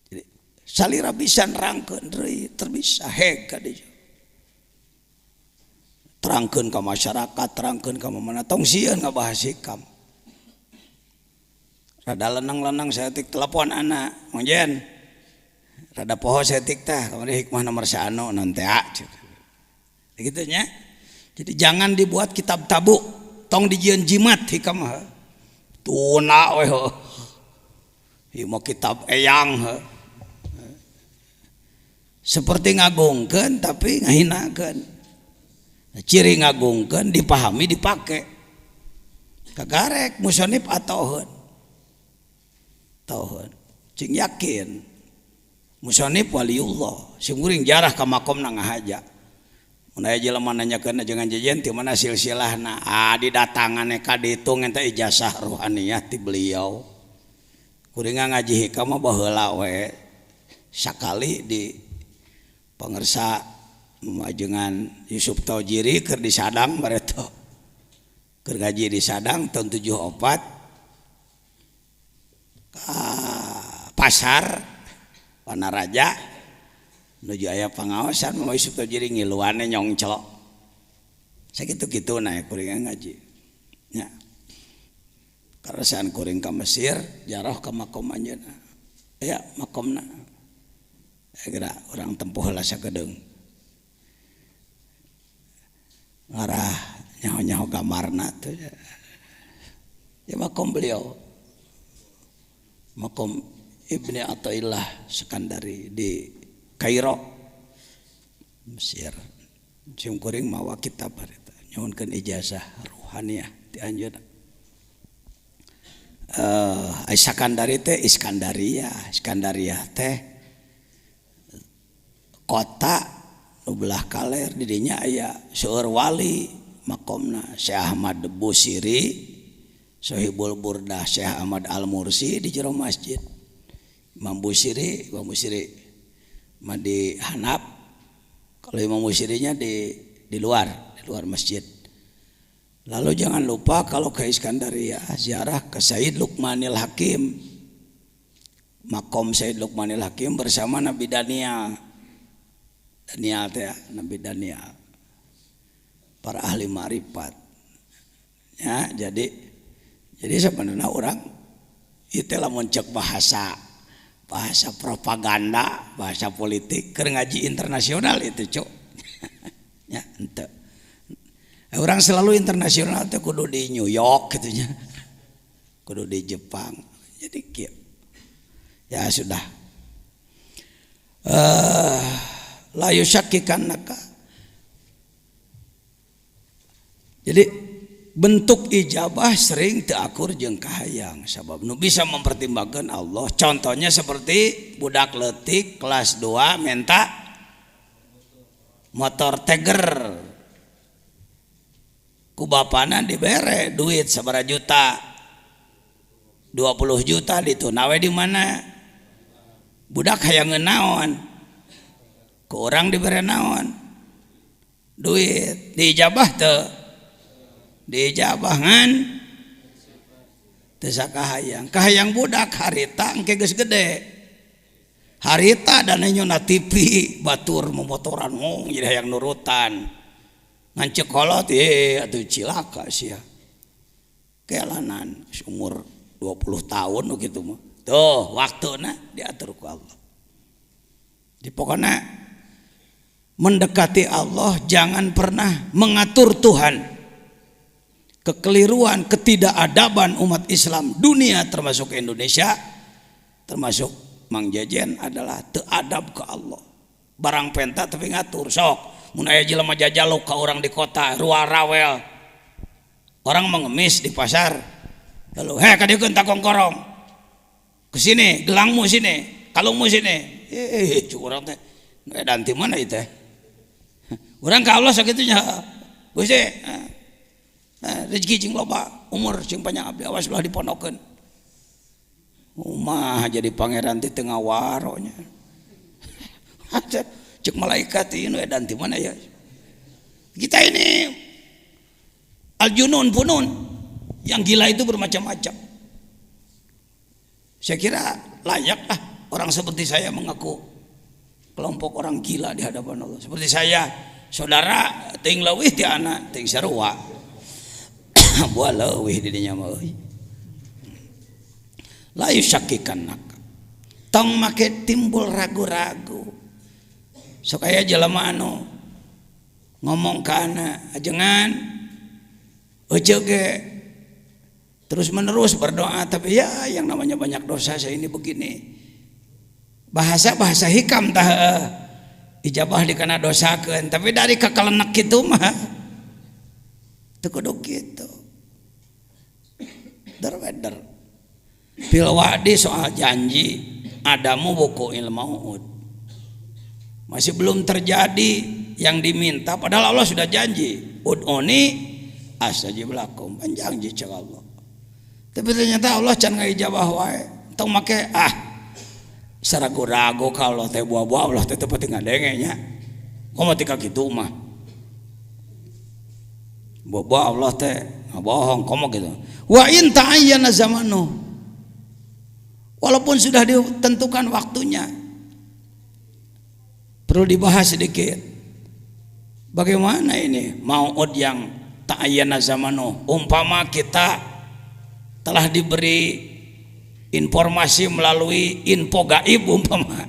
Jadi salira bisa nerangkeun deui terbisa hega deui. Terangkeun ka masyarakat, terangkeun ka mana tong sieun ngabahas hikam. Rada lenang-lenang saya tik telepon anak, Mang Jen. Rada poho saya tik tah, kamari hikmah nomor 1 non teh. Gitu nya. Jadi jangan dibuat kitab tabu, tong dijieun jimat hikam mah. Tuna we heuh. Ieu mah kitab eyang heuh. Seperti ngagungkeun tapi ngahinakeun. Ciri ngagungkeun dipahami dipake. Kagarek musonif atoheun. Tauheun. Cing yakin. Musonif waliullah. Sing kuring jarah ka makomna ngahaja. Mun aya jelema nanyakeun jeung Jejen ti mana silsilahna? Didatangan ka ditu ngenta ijazah ruhaniyah ti beliau. Kuring ngaji hikam mah baheula we. Sakali di pangersa majengan Yusuf Taujiri keur di Sadang bareto. Keur ngaji di Sadang tahun 74 pasar Wanaraja nuju aya pangaosan mau Yusuf Taujiri ngiluane nyongcok sakitu-kitu na kuring ngaji nya karasan kuring ka Mesir jarah ka makom anjeunna aya makomna geura urang tempuh heula sakedeung ngarah nyaho-nyaho gamarna teh ya makom beliau makom Ibni Athaillah Sekandari di Kairo Mesir. Cing kuring mawa kitab harita nyuhunkeun ijazah ruhaniyah ti anjeunna. Sekandari teh Iskandariyah teh kota nu belah kaler di dinya aya seueur wali makomna Syekh Ahmad Busiri Sohibul Burdah Syekh Ahmad Al-Mursi di jero masjid. Imam Busiri mah di Hanaf. Kalau Imam Busirinya di luar masjid. Lalu jangan lupa kalau ke Iskandariyah ziarah ke Sayyid Luqmanil Hakim. Makom Sayyid Luqmanil Hakim bersama Nabi Daniel. Nabi Daniel. Para ahli ma'rifat. Ya, jadi sebenarnya orang itu lamun cek bahasa propaganda, bahasa politik, keur ngaji internasional itu cuk. Ya, ente. Orang selalu internasional teh kudu di New York gitu nya. Kudu di Jepang. Jadi kieu. Ya sudah. La yusyakkikanaka. Jadi bentuk ijabah sering teu akur jeung kahayang sabab nu bisa mempertimbangkan Allah. Contohnya seperti budak leutik kelas 2 minta motor Tiger. Ku bapana dibere duit sabaraha juta. 20 juta ditunawe di mana? Budak hayang naon? Ku urang dibere naon? Duit. Diijabah teu? Dijabahan teu kahayang budak harita engke geus gede harita dan nyona TV batur memotoran jadi hayang nurutan ngan cekolot atuh cilaka sia kealanan umur 20 tahun gitu mah tuh waktuna diatur ku Allah. Di pokoknya mendekati Allah jangan pernah mengatur Tuhan. Kekeliruan, ketidakadaban umat Islam dunia termasuk Indonesia, termasuk Mang Jejen adalah teadab ke Allah. Barang penta tapi ngatur sok. Mun aya jelema jajaluk ka orang di kota, ruar rawel. Orang mengemis di pasar. Lalu, ka dieu takong korong. Ke sini, gelangmu sini, kalungmu sini. Cuk urang teh. Dan di mana itu? Urang ka Allah sakitunya. Gusti, rezeki cing loba umur cing panjang abdi awas belah dipondokeun umah jadi pangeran di tengah waronya cek malaikat ini dan di mana ya kita ini al junun punun yang gila itu bermacam-macam Saya kira layaklah orang seperti saya mengaku kelompok orang gila di hadapan Allah. Seperti saya, saudara ting leuwih ti anak ting sarua. Buah leuwih di dinya mah euy. La yusakkikannak. Tong make timbul ragu-ragu. Sok aya jelema anu ngomong ka anak, ajengan euceuk ge terus menerus berdoa, tapi ya yang namanya banyak dosa saya ini begini. Bahasa hikam tah ijabah dikana dosakeun, tapi dari kakalenek kitu mah teu kudu kitu. Darweder fil wa'di soal janji adamu buku ilmu masih belum terjadi yang diminta, padahal Allah sudah janji ud'uni astajib lakum, janji cek Allah. Tapi ternyata Allah can ngaijabah wae. Tong make saragu-ragu kalau teh buah-buah Allah teh teu pati ngadenge nya. Komo tika kitu mah. Buah-buah Allah teh ngabohong komo gitu. Wa in ta'ayyana zamanu. Walaupun sudah ditentukan waktunya. Perlu dibahas sedikit. Bagaimana ini mau'ud yang ta'ayyana zamanu? Umpama kita telah diberi informasi melalui info gaib umpama.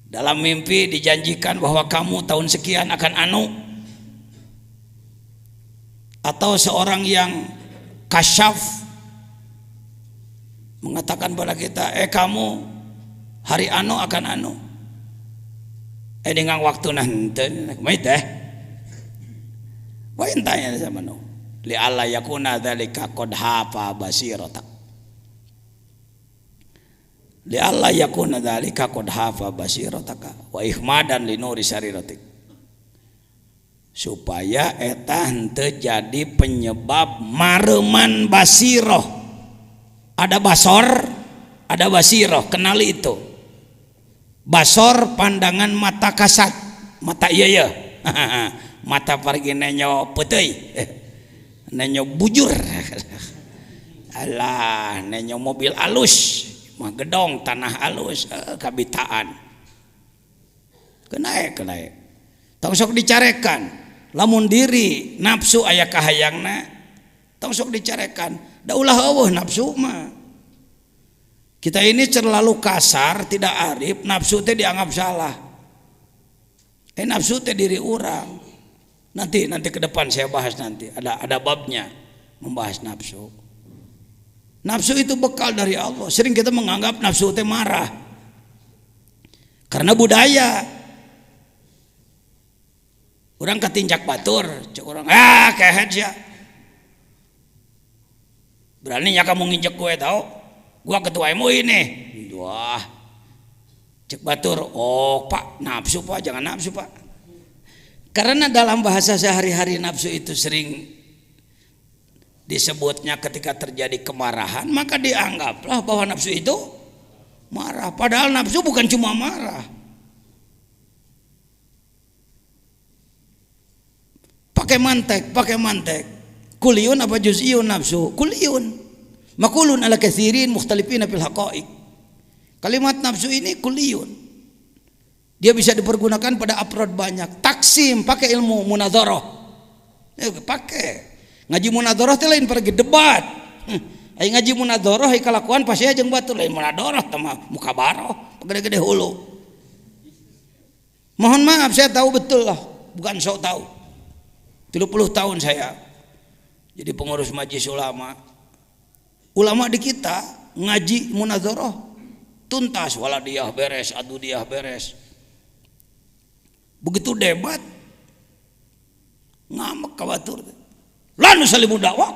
Dalam mimpi dijanjikan bahwa kamu tahun sekian akan anu. Atau seorang yang kasyaf mengatakan pada kita, kamu hari anu akan anu. Dengan waktu nanti, mai teh. Wa intanya zamanu. Li alla yakuna dzalika qad hafa basirata. Li alla yakuna dzalika qad hafa basirataka wa ihmadan li nuri sariratik. Supaya eta henteu jadi penyebab mareman basiroh. Ada basor, ada basiroh, kenali itu. Basor pandangan mata kasat, mata ieu. Mata pargi nenyo peuteui. Nenyo bujur. Alah, nenyo mobil alus, mah gedong tanah alus, kabitaan. Kenaik. Tong sok dicarekan. Lamun diri nafsu aya kahayangna, tong sok dicarekan. Da ulah eueuh nafsu mah. Kita ini terlalu kasar, tidak arif, nafsu teh dianggap salah. Nafsu teh diri orang. Nanti ke depan saya bahas nanti. Ada babnya membahas nafsu. Nafsu itu bekal dari Allah. Sering kita menganggap nafsu teh marah. Karena budaya. Orang ketinjak batur, cek orang, kehet ya. Beraninya kamu nginjek gue tahu? Gua ketua MUI nih. Wah. Cek batur, Pak, nafsu Pak, jangan nafsu Pak. Karena dalam bahasa sehari-hari nafsu itu sering disebutnya ketika terjadi kemarahan, maka dianggaplah bahwa nafsu itu marah. Padahal nafsu bukan cuma marah. Pakai mantek. Kuliun apa juz'iyun nafsu? Kuliun. Makulun ala katsirin mukhtalifina fil haqa'iq. Kalimat nafsu ini kuliun. Dia bisa dipergunakan pada afrod banyak. Taksim pakai ilmu munadharah. Pakai. Ngaji munadharah teh lain pergi debat. Ai ngaji munadharah ai kalakuan pasti jeung batu lain munadharah teh mah mukabarah, gede-gede hulu. Mohon maaf saya tahu betul lah, bukan sok tahu. 30 tahun saya jadi pengurus majelis ulama. Ulama di kita ngaji munadharah tuntas, waladiyah beres, adudiyah beres. Begitu debat ngamek ka batur lan salimu dakwah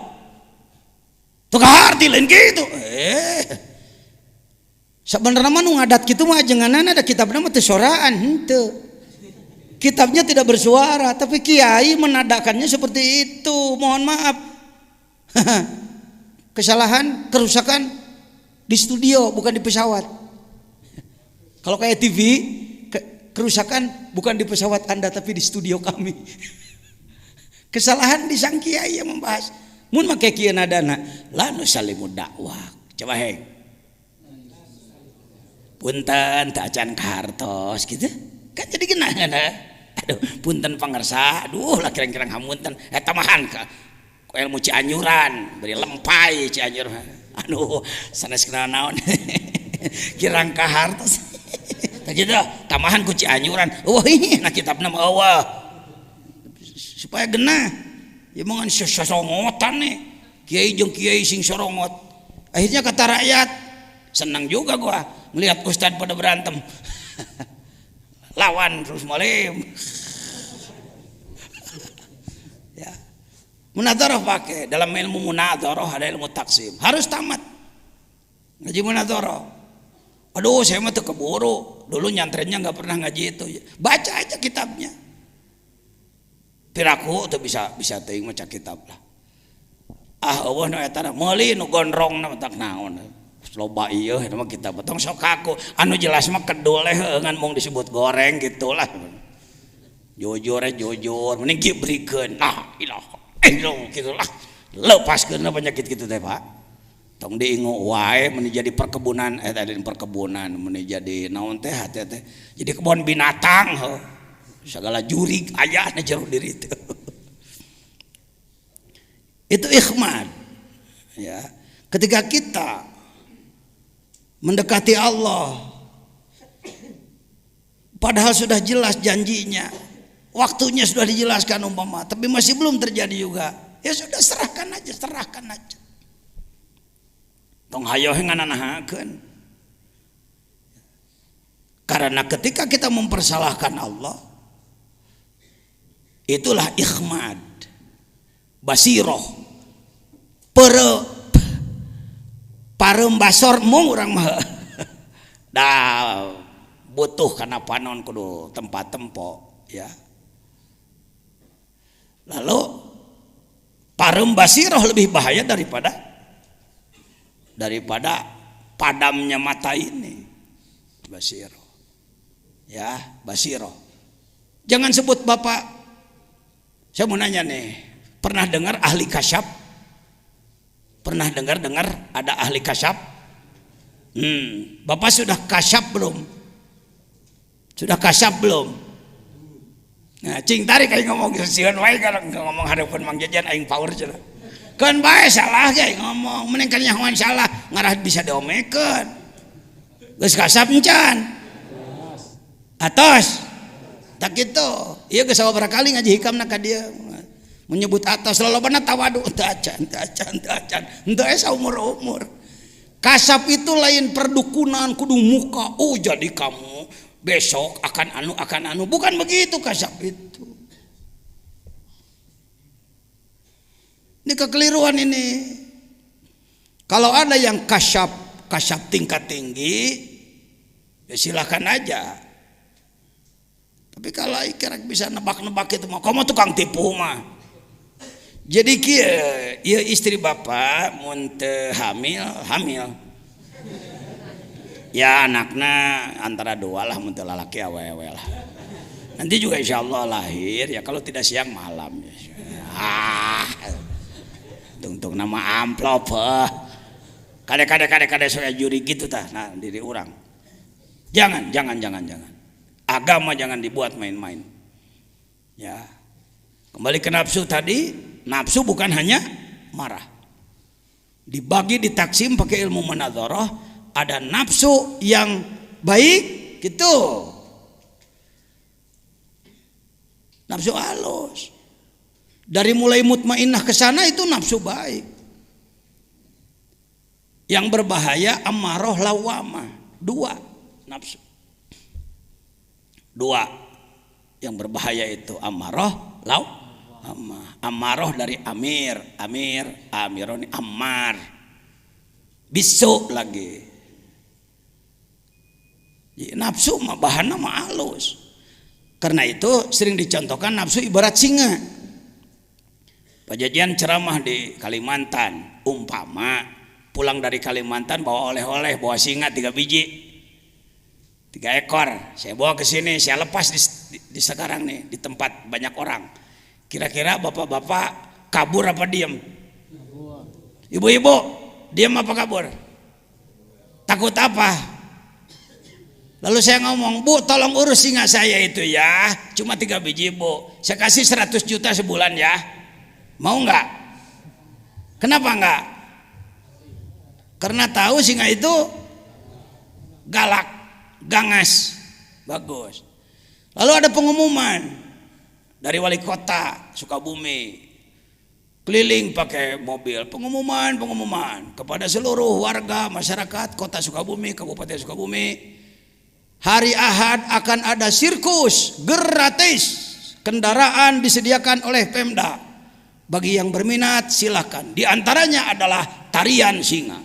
teu kaharti lain kitu sebenarnya mah nu ngadat kitu mah ajenganana ada kitabna mah teu soraan henteu kitabnya tidak bersuara tapi kiai menadakannya seperti itu. Mohon maaf. Kesalahan, kerusakan di studio bukan di pesawat. Kalau kayak TV, kerusakan bukan di pesawat Anda tapi di studio kami. Kesalahan di sang kiai yang membahas. Mun make kieu nadana la nu salimu dakwah. Coba heng. punten teu acan kahartos gitu kan jadi geunah aduh punten pangersa aduh lah kirang-kirang hamunten eta mahan ka ilmu Cianjuran beri lempai Cianjur aduh sanes kenal naon kirang kahartos tah kitu tamahan ku Cianjuran nah kitabna mah eueuh supaya genah ya mangan sorongotan nih kiai jeung kiai sing sorongot akhirnya kata rakyat senang juga gua melihat ustad pada berantem lawan terus malim ya munadzarah pakai dalam ilmu munadzarah ada ilmu taksim harus tamat ngaji munadzarah aduh saya mah teu keburu dulu nyantrennya nggak pernah ngaji itu baca aja kitabnya piraku tuh bisa teuing maca kitab lah eueuh nu eta meuli nu gondrongna tak naon loba ieu eta mah kitab tong sok aku anu jelas mah kedul ngan mung disebut goreng gitulah jujur mending gibrikeun nah ilaha illallah gitulah lepaskeun penyakit kitu teh Pak tong diingu wae mun jadi perkebunan tadi perkebunan mun jadi naon teh hate teh jadi kebun binatang segala jurig aya na jero diri itu ikhmad ya ketika kita mendekati Allah padahal sudah jelas janjinya waktunya sudah dijelaskan umpama tapi masih belum terjadi juga ya sudah serahkan aja tong hayo ngananahakeun karena ketika kita mempersalahkan Allah itulah ikhmad basiroh parembasor mung urang mah dah butuh kana panon kudu tempat tempo ya lalu parembasiroh lebih bahaya daripada padamnya mata ini basiroh ya basiroh jangan sebut bapak. Saya mau nanya nih, pernah dengar ahli kasyaf? Pernah dengar ada ahli kasyaf? Bapak sudah kasyaf belum? Sudah kasyaf belum? Nah, cing tarik kayak ngomong sieun wae kalau ngomong hadapan Mang Jajan aing power cenah. Kan bae salah ge ngomong, mending kan nyahoan salah ngarah bisa diomekeun. Geus kasyaf encan? Atos. Tak gitu iya geus sabaraha kali ngaji hikamna ka dieu menyebut atas lolobana tawadu teu acan henteu saumur-umur kasap itu lain perdukunan kudu muka jadi kamu besok akan anu bukan begitu kasap itu ini kekeliruan ini kalau ada yang kasap tingkat tinggi ya silakan aja. Tapi kalau kira bisa nebak-nebak itu mah kamu tukang tipu mah. Jadi kieu istri bapak mun teu hamil. Ya anakna antara dua lah mun teu lalaki awewe lah. Nanti juga insyaallah lahir ya kalau tidak siang malam ya. Tung nama amplop Kade saya juri gitu tah nah diri orang. Jangan. Agama jangan dibuat main-main. Ya. Kembali ke nafsu tadi, nafsu bukan hanya marah. Dibagi ditaksim pakai ilmu munadzarah, ada nafsu yang baik gitu. Nafsu halus. Dari mulai mutmainnah ke sana itu nafsu baik. Yang berbahaya ammarah lawamah. Dua nafsu. Dua yang berbahaya itu ammarah lawamah. Ammarah dari amironi ammar. Bisu lagi. Jadi, nafsu mah bahanna mah halus. Karena itu sering dicontohkan nafsu ibarat singa. Pak Jajan ceramah di Kalimantan, umpama pulang dari Kalimantan bawa oleh-oleh, bawa singa 3 biji. 3 ekor, saya bawa ke sini, saya lepas di sekarang nih di tempat banyak orang. Kira-kira bapak-bapak kabur apa diem? Ibu-ibu diem apa kabur? Takut apa? Lalu saya ngomong, Bu tolong urus singa saya itu ya, cuma 3 biji Bu, saya kasih 100 juta sebulan ya, mau nggak? Kenapa nggak? Karena tahu singa itu galak, gangas, bagus. Lalu ada pengumuman dari wali kota Sukabumi, keliling pakai mobil, pengumuman kepada seluruh warga masyarakat kota Sukabumi, Kabupaten Sukabumi. Hari Ahad akan ada sirkus gratis, kendaraan disediakan oleh Pemda. Bagi yang berminat silakan. Di antaranya adalah tarian singa.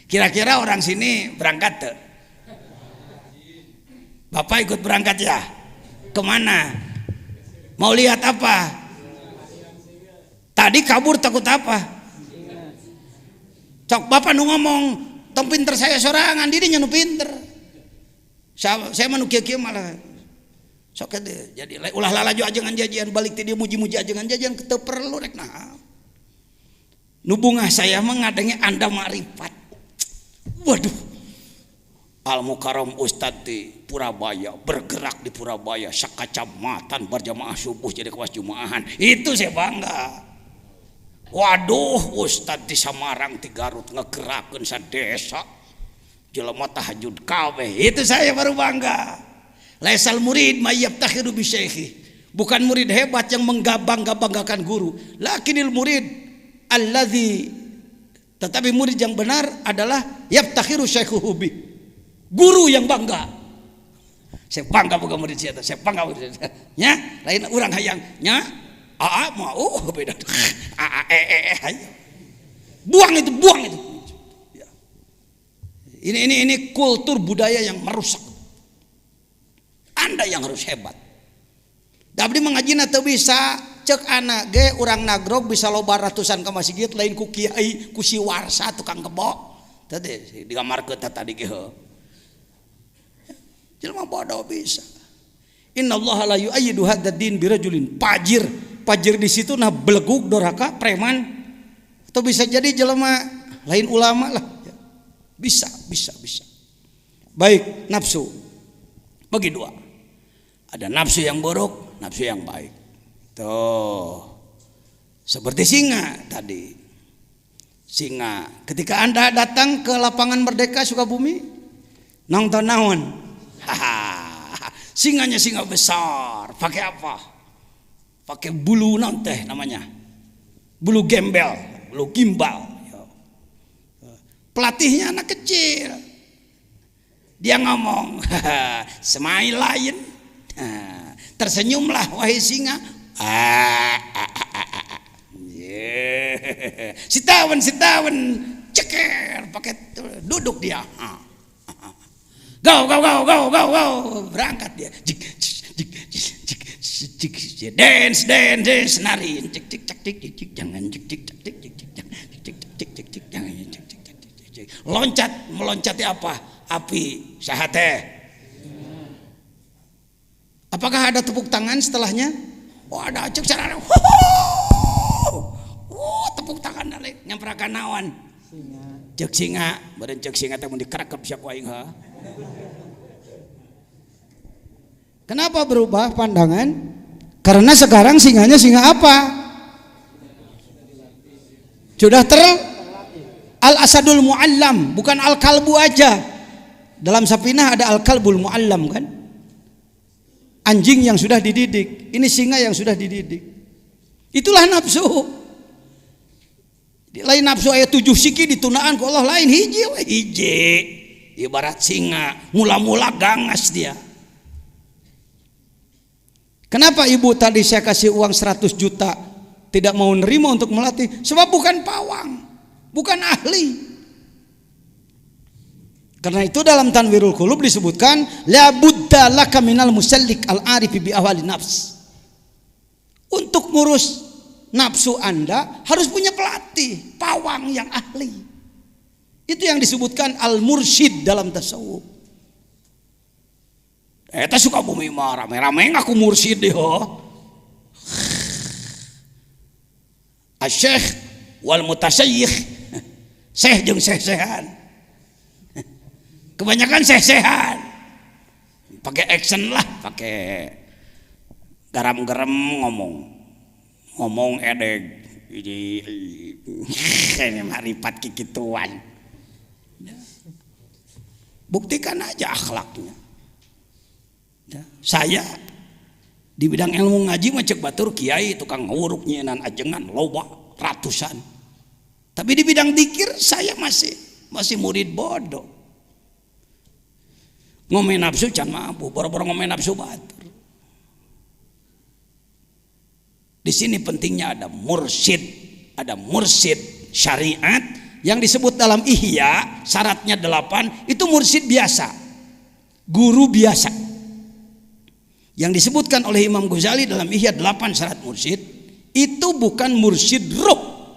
Kira-kira orang sini berangkat tuh? Bapak ikut berangkat ya? Kemana? Mau lihat apa? Tadi kabur takut apa? Cok bapak nu ngomong, tong pinter saya sorangan, dirinya nu pinter. Saya manu kieu-kieu malah sok teh jadi ulah lalaju ajengan jajian balik teh dia muji-muji ajengan jajian teu perlu rek naha. Nu bungah saya mah ngadenge Anda ma'rifat. Waduh. Al Mukarram Ustad di Purabaya, bergerak di Purabaya sakacamatan berjamaah subuh jadi kewas jumaahan. Itu saya bangga. Waduh, Ustad di Samarang di Garut ngegerakeun sadesa. Jelema tahajud kabeh, itu saya baru bangga. Laisal murid mayyabtakhiru bi syaikhi. Bukan murid hebat yang menggabang-gabangkan guru, lakinil murid alladzi, tetapi murid yang benar adalah yabtakhiru syaikhuhu bi. Guru yang bangga. Saya bangga boga murid saya, saya bangga murid saya. Nya, lain urang hayang nya, aa mau beda. Buang itu. Ini kultur budaya yang merusak. Anda yang harus hebat. Dabdi mengajina teu bisa cek anak ge urang nagrog bisa loba ratusan ka masjid lain ku kiai ku si warsa tukang kebo. Tadi digamarkeun tadi ge heuh. Jelema bodoh bisa. Innallaha la yu'ayyidu hadzal din birajulin fajir. Fajir di situ nah beleguk doraka preman. Atau bisa jadi jelema lain ulama lah. Bisa. Baik, nafsu bagi dua. Ada nafsu yang buruk, nafsu yang baik. Tuh, seperti singa tadi. Singa, ketika Anda datang ke lapangan Merdeka Sukabumi, nonton naon? Singanya singa besar. Pakai apa? Pakai bulu naon teh namanya? Bulu gembel, bulu gimbal. Pelatihnya anak kecil. Dia ngomong, semai lain. Tersenyumlah wahai singa. Sitawan ceker pakai duduk dia. Go berangkat dia. Dance nari. Jangan meloncati apa? Api sahate. Apakah ada tepuk tangan setelahnya? Oh ada, cek cara. Tepuk tangan dale nyamperakan naon? Cek singa, badan cek singa teh mun dikerekep sia ku aing ha. Kenapa berubah pandangan? Karena sekarang singanya singa apa? Sudah al-asadul mu'allam, bukan al-kalbu aja. Dalam Safinah ada al-kalbul mu'allam kan? Anjing yang sudah dididik. Ini singa yang sudah dididik. Itulah nafsu. Lain nafsu ayat 7 siki ditunaan ku Allah, lain hiji. Ibarat singa, mula-mula gangas dia. Kenapa ibu tadi saya kasih uang 100 juta tidak mau nerima untuk melatih? Sebab bukan pawang, bukan ahli. Karena itu dalam Tanwirul Qulub disebutkan la budda laka minal musallik al-arifi bi ahwali nafs. Untuk ngurus nafsu Anda harus punya pelatih, pawang yang ahli. Itu yang disebutkan al-mursyid dalam tasawuf. Eta Sukabumi mah rame-rame ngaku mursyid deh Asy-Syekh wal mutasyayikh. Syekh jeung syekh-syekhan. Kebanyakan sesehan. Pakai action lah, pakai garam-garam ngomong edeg. Ini maripat kikituan. Buktikan aja akhlaknya. Saya di bidang ilmu ngaji mah cek batur kiai tukang nguruk nyenan ajengan loba ratusan. Tapi di bidang dikir saya masih murid bodoh. Ngomong nafsu can mampu, boro-boro ngomong nafsu batur. Di sini pentingnya ada mursyid syariat yang disebut dalam Ihya, syaratnya 8, itu mursyid biasa, guru biasa. Yang disebutkan oleh Imam Ghazali dalam Ihya 8 syarat mursyid, itu bukan mursyid ruh,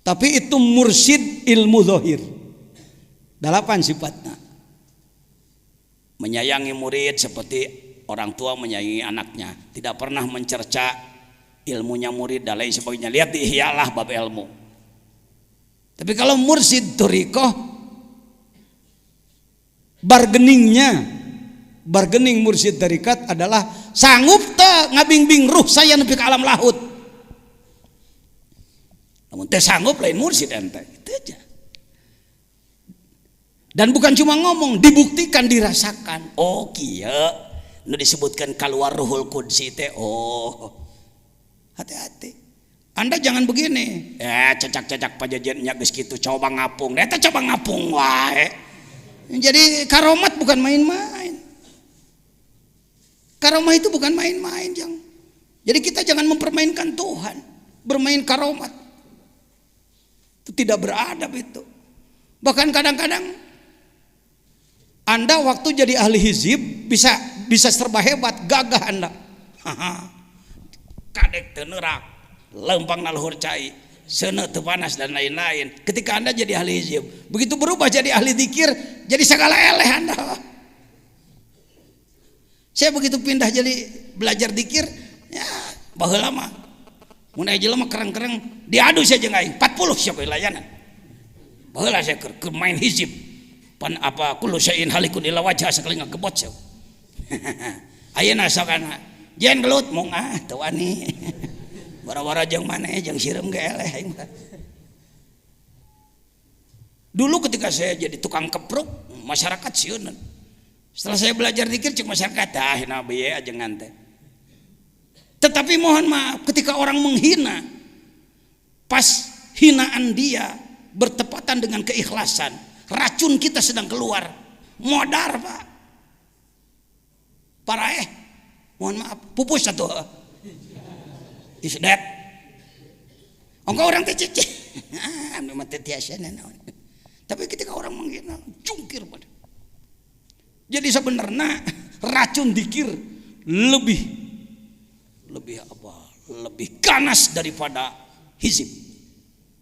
tapi itu mursyid ilmu zahir. 8 sifatnya. Menyayangi murid seperti orang tua menyayangi anaknya, tidak pernah mencerca ilmunya murid dan lain sebagainya. Lihat di Ihya lah bab ilmu. Tapi kalau mursyid thariqah, bargaining mursyid tarikat adalah sanggup teu ngabingbing ruh saya nepi ka alam lahut. Namun teu sanggup lain mursyid ente. Itu aja. Dan bukan cuma ngomong, dibuktikan, dirasakan. Oh kieu nu disebutkan keluar ruhul qudsi teh. Oh, hati-hati. Anda jangan begini. Cecak-cecak pajajannya geus kitu coba ngapung. Eta coba ngapung wae. Jadi karomat bukan main-main. Karomah itu bukan main-main, Jang. Jadi kita jangan mempermainkan Tuhan, bermain karomat. Itu tidak beradab itu. Bahkan kadang-kadang Anda waktu jadi ahli hizib bisa serba hebat, gagah Anda. Kadek teu neurak, lempang naluhur cai, seuneu teu panas dan lain-lain. Ketika Anda jadi ahli hizib, begitu berubah jadi ahli zikir, jadi segala eleh Anda. Saya begitu pindah jadi belajar zikir, ya baheula mah mun aya jelema kereng-kereng diadu saja aing 40 siapa layanan. Baheula saya keur main hizib. Pan apa kullu syai'in halikun illa wajha sakali ngagebot saya. Ayeuna sokana jen gelut mung teu wani. Bara-bara jeung maneh jeung sireum ge eleh aing. Dulu ketika saya jadi tukang kepruk, masyarakat sieun. Setelah saya belajar zikir cek masyarakat nabi ya ajengan teh. Tetapi mohon maaf ketika orang menghina, pas hinaan dia bertepatan dengan keikhlasan, racun kita sedang keluar, modar Pak. Parah mohon maaf, pupus satu. Is that? Engkau orang tecece. Memang tetiasan. Tapi ketika orang menghina, jungkir pada. Jadi sebenarnya racun zikir lebih ganas daripada hizib.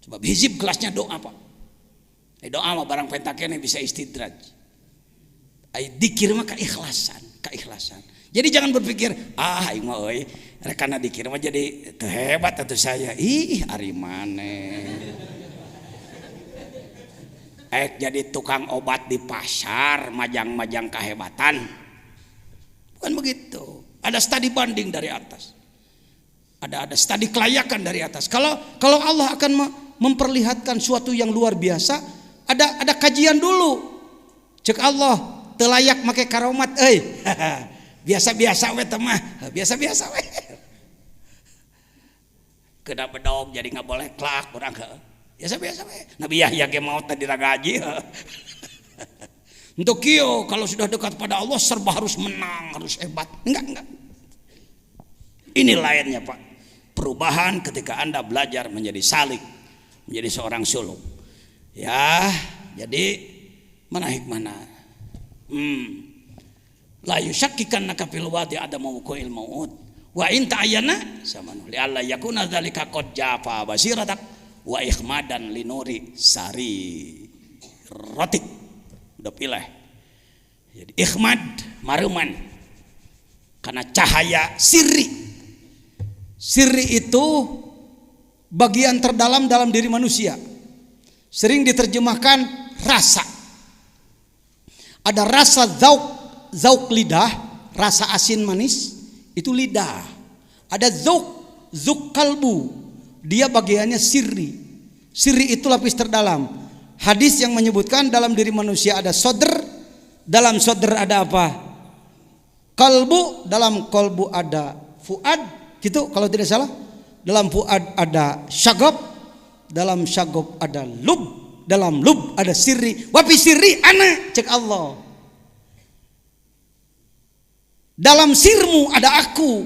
Sebab hizib kelasnya doa Pak. Doa mah barang pentakene bisa istidraj. Zikir mah keikhlasan. Jadi jangan berpikir aing mah euy rekana zikir mah jadi teu hebat atuh saya. Ih ari maneh. Jadi tukang obat di pasar, majang-majang kehebatan. Bukan begitu. Ada studi banding dari atas. Ada studi kelayakan dari atas. Kalau Allah akan memperlihatkan suatu yang luar biasa, ada kajian dulu. Cek Allah teu layak make karomat euy. Biasa-biasa we teh mah, biasa-biasa we. Kena bedog jadi enggak boleh klak urang biasa-biasa we. Nabi Yahya ge maot tadi ragaji. Untuk kieu kalau sudah dekat pada Allah serba harus menang, harus hebat. Enggak. Ini lainnya Pak. Perubahan ketika Anda belajar menjadi salik, menjadi seorang suluk. Ya, jadi mana hikmahna? La yusyakkikanaka fil wadi adamu muqil maut. Wa in ta'ayyana samanu li alla yakuna dzalika qad jafa basiratak wa ikhmadan linuri sari rotik. Udah pilih. Jadi ikhmad maruman karena cahaya sirri. Sirri itu bagian terdalam dalam diri manusia. Sering diterjemahkan rasa. Ada rasa zauk lidah, rasa asin manis, itu lidah. Ada zauk kalbu, dia bagiannya sirri. Sirri itu lapis terdalam. Hadis yang menyebutkan dalam diri manusia ada sodr, dalam sodr ada apa? Kalbu, dalam kalbu ada fuad, gitu kalau tidak salah. Dalam fuad ada syagab, dalam syagab ada lub, dalam lub ada sirri. Wapi sirri ana, cek Allah. Dalam sirmu ada aku.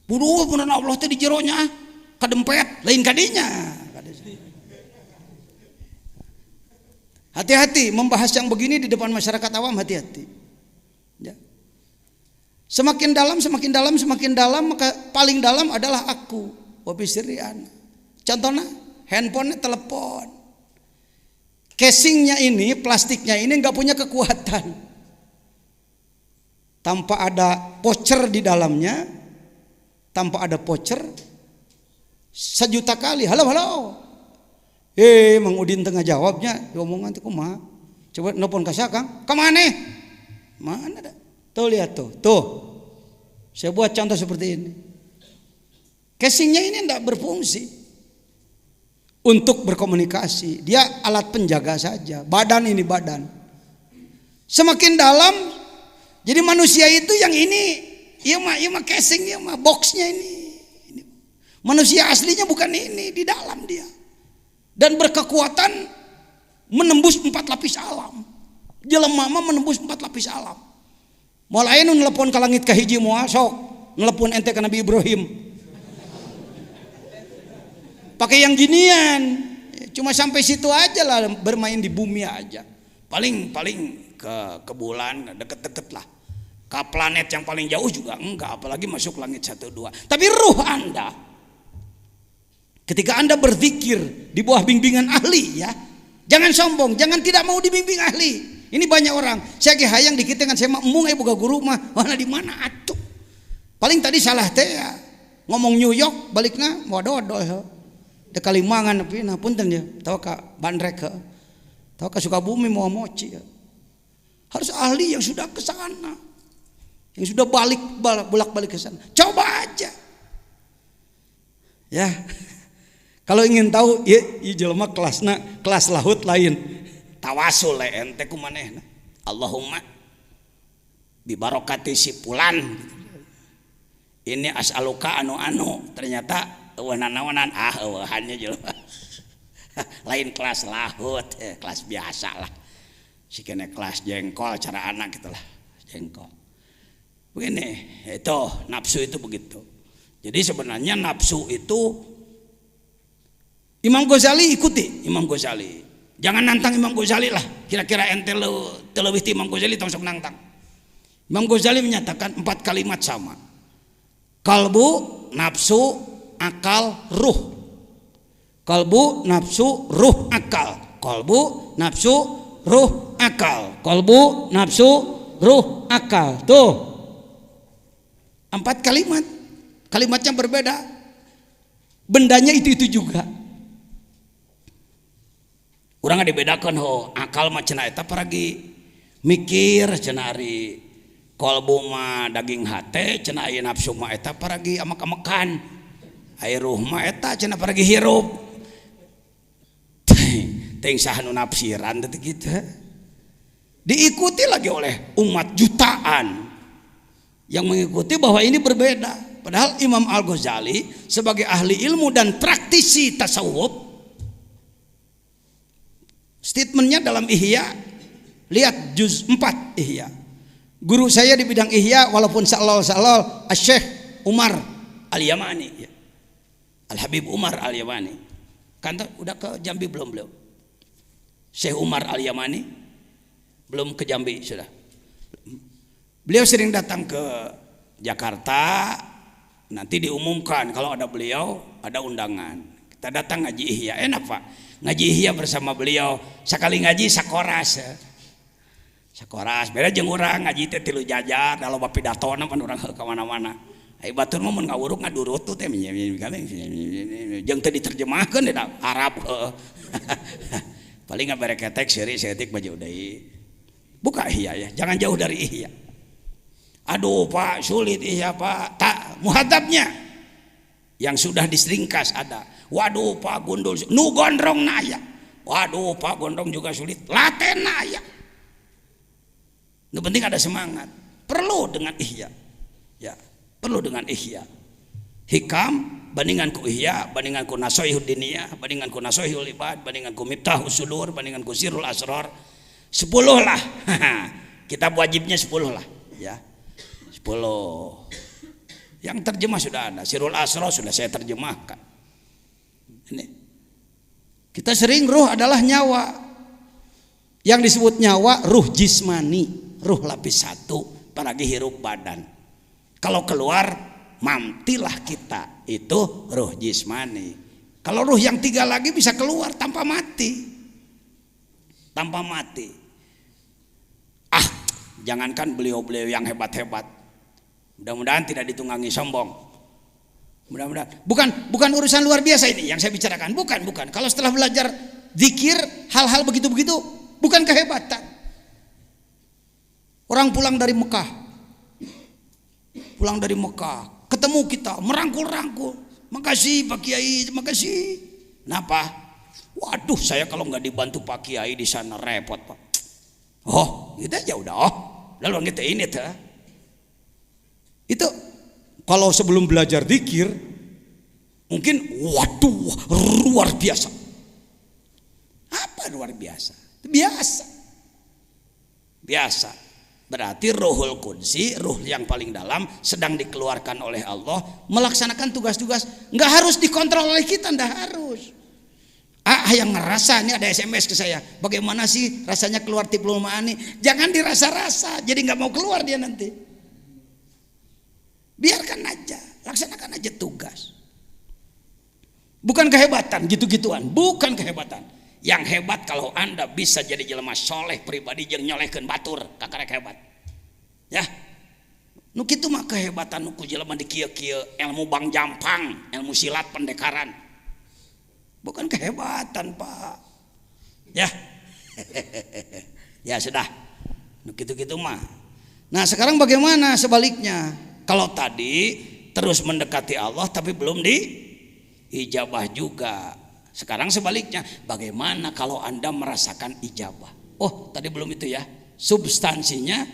Buduh punan Allah teh di jeronya kadempet lain kadinya. Hati-hati membahas yang begini di depan masyarakat awam, hati-hati. Ya. Semakin dalam, maka paling dalam adalah aku. Wabi sirri ana. Contohnya handphone, telepon. Casingnya ini, plastiknya ini nggak punya kekuatan. Tanpa ada voucher di dalamnya, tanpa ada voucher, 1.000.000 kali halo. Mang Udin tengah jawabnya, omongan tuh kumaha. Coba nelpon ka Kang, kemana? Mana dah? Tuh lihat tuh. Saya buat contoh seperti ini. Casingnya ini tidak berfungsi untuk berkomunikasi. Dia alat penjaga saja. Badan. Semakin dalam, jadi manusia itu yang ini, iya mah casing, iya mah boxnya ini. Manusia aslinya bukan ini, di dalam dia. Dan berkekuatan menembus 4 lapis alam. Jelema mah menembus 4 lapis alam. Mulai nu nelpon ka langit ka hiji moal sok nelpon ente ka Nabi Ibrahim. Pakai yang ginian. Cuma sampai situ aja lah, bermain di bumi aja. Paling ke bulan deket-deket lah. Ke planet yang paling jauh juga enggak, apalagi masuk langit 1, 2. Tapi ruh Anda, ketika Anda berzikir di bawah bimbingan ahli, ya, jangan sombong, jangan tidak mau dibimbing ahli. Ini banyak orang, saya ge hayang dikit dengan saya embung boga guru mah, mana di mana atuh. Paling tadi salah teh ya, ngomong New York baliknya waduh. De Kalimangan tapi nah punten ya, tahu ka Bandrek ke. Tahu ka Sukabumi mau moci ya. Harus ahli yang sudah ke sana. Yang sudah bolak-balik ke sana. Coba aja. Ya. Kalau ingin tahu ya jelema kelas lahut lain. Tawasul ente kumanehna. Allahumma bi barokati si fulan. Ini as'aluka anu ternyata eueuh-naonan eueuhannya jelema. Lain kelas lahut, kelas biasa lah. Sikene kelas jengkol cara anak gitulah. Jengkol. Begini, itu nafsu itu begitu. Jadi sebenarnya nafsu itu Imam Ghazali ikuti Imam Ghazali. Jangan nantang Imam Ghazali lah. Kira-kira ente lebih ti Imam Ghazali tong sok nantang. Imam Ghazali menyatakan 4 kalimat sama. Kalbu, nafsu, akal, ruh. Kalbu, nafsu, ruh, akal. Kalbu, nafsu, ruh, akal. Kalbu, nafsu, ruh, akal. Tuh 4 kalimat. Kalimatnya berbeda. Bendanya itu juga. Urang dibedakan akal mah cenah eta paragi mikir cenah ari kalbu mah daging hate cenah aya nafsu mah eta paragi amak-amakan aya ruh mah eta cenah paragi hirup teuing saha nu nafsiran teh kitu diikuti lagi oleh umat jutaan yang mengikuti bahwa ini berbeda. Padahal Imam Al-Ghazali sebagai ahli ilmu dan praktisi tasawuf, statementnya dalam Ihya, lihat juz 4 Ihya. Guru saya di bidang Ihya walaupun salal Syekh Umar Al-Yamani ya. Al-Habib Umar Al-Yamani. Kan udah ke Jambi belum beliau? Syekh Umar Al-Yamani belum ke Jambi sudah. Beliau sering datang ke Jakarta, nanti diumumkan kalau ada beliau ada undangan. Kita datang ngaji Ihya, enak Pak. Ngaji Ihya bersama beliau, sekali ngaji sakoras. Sakoras, beda jeung urang ngaji teh tilu jajar, da loba pidatona pan urang ka mana-mana. Ai batur mah mun ngawuruk ngadurut tuh teh jeung teh diterjemahkeun da Arab. Paling ngabere ketek seutik baju deui. Buka ihya ya, jangan jauh dari ihya. Aduh Pak, sulit ihya Pak. Tak, muhadzabnya yang sudah diseringkas ada. Waduh Pak, gundul nu gondrong naya. Waduh Pak, gondrong juga sulit. Laten naya. Yang penting ada semangat. Perlu dengan ihya. Ya, perlu dengan ihya. Hikam bandingan ku ihya, bandingan ku nasoihud diniyah, bandingan ku nasoihul ibad, bandingan ku miftahus sudur, bandingan ku sirrul asrar. 10 lah. Kitab wajibnya 10 lah, ya. 10. Yang terjemah sudah ada. Sirrul asrar sudah saya terjemahkan. Ini. Kita sering ruh adalah nyawa. Yang disebut nyawa ruh jismani, ruh lapis 1, apalagi hirup badan. Kalau keluar mamtilah kita, itu ruh jismani. Kalau ruh yang 3 lagi bisa keluar tanpa mati. Tanpa mati. Jangankan beliau-beliau yang hebat-hebat. Mudah-mudahan tidak ditunggangi sombong. Mudah-mudahan. Bukan urusan luar biasa ini yang saya bicarakan. Bukan. Kalau setelah belajar zikir, hal-hal begitu-begitu, bukan kehebatan. Orang pulang dari Mekah. Ketemu kita, merangkul-rangkul. Makasih Pak Kiai, makasih. Kenapa? Waduh, saya kalau nggak dibantu Pak Kiai di sana repot Pak. Oh, itu aja udah. Lalu kita ini tuh. Itu kalau sebelum belajar zikir mungkin waduh luar biasa. Apa luar biasa? Biasa. Berarti ruhul qudsi, ruh yang paling dalam sedang dikeluarkan oleh Allah melaksanakan tugas-tugas. Nggak harus dikontrol oleh kita, nggak harus. Yang ngerasa, ini ada SMS ke saya, bagaimana sih rasanya keluar tiplul ma'ani? Jangan dirasa-rasa, jadi nggak mau keluar dia nanti. Biarkan aja, laksanakan aja tugas. Bukan kehebatan, gitu-gituan, bukan kehebatan. Yang hebat kalau Anda bisa jadi jelema soleh pribadi jeung nyolehkeun batur, kakarek hebat. Ya. Nu kitu mah kehebatan nu ku jelema di kieu-kieu, ilmu bang jampang, ilmu silat pendekaran. Bukan kehebatan Pak. Ya. Ya sudah. Nu kitu-kitu mah. Nah, sekarang bagaimana sebaliknya? Kalau tadi terus mendekati Allah tapi belum diijabah juga. Sekarang sebaliknya, bagaimana kalau Anda merasakan ijabah? Oh, tadi belum itu ya. Substansinya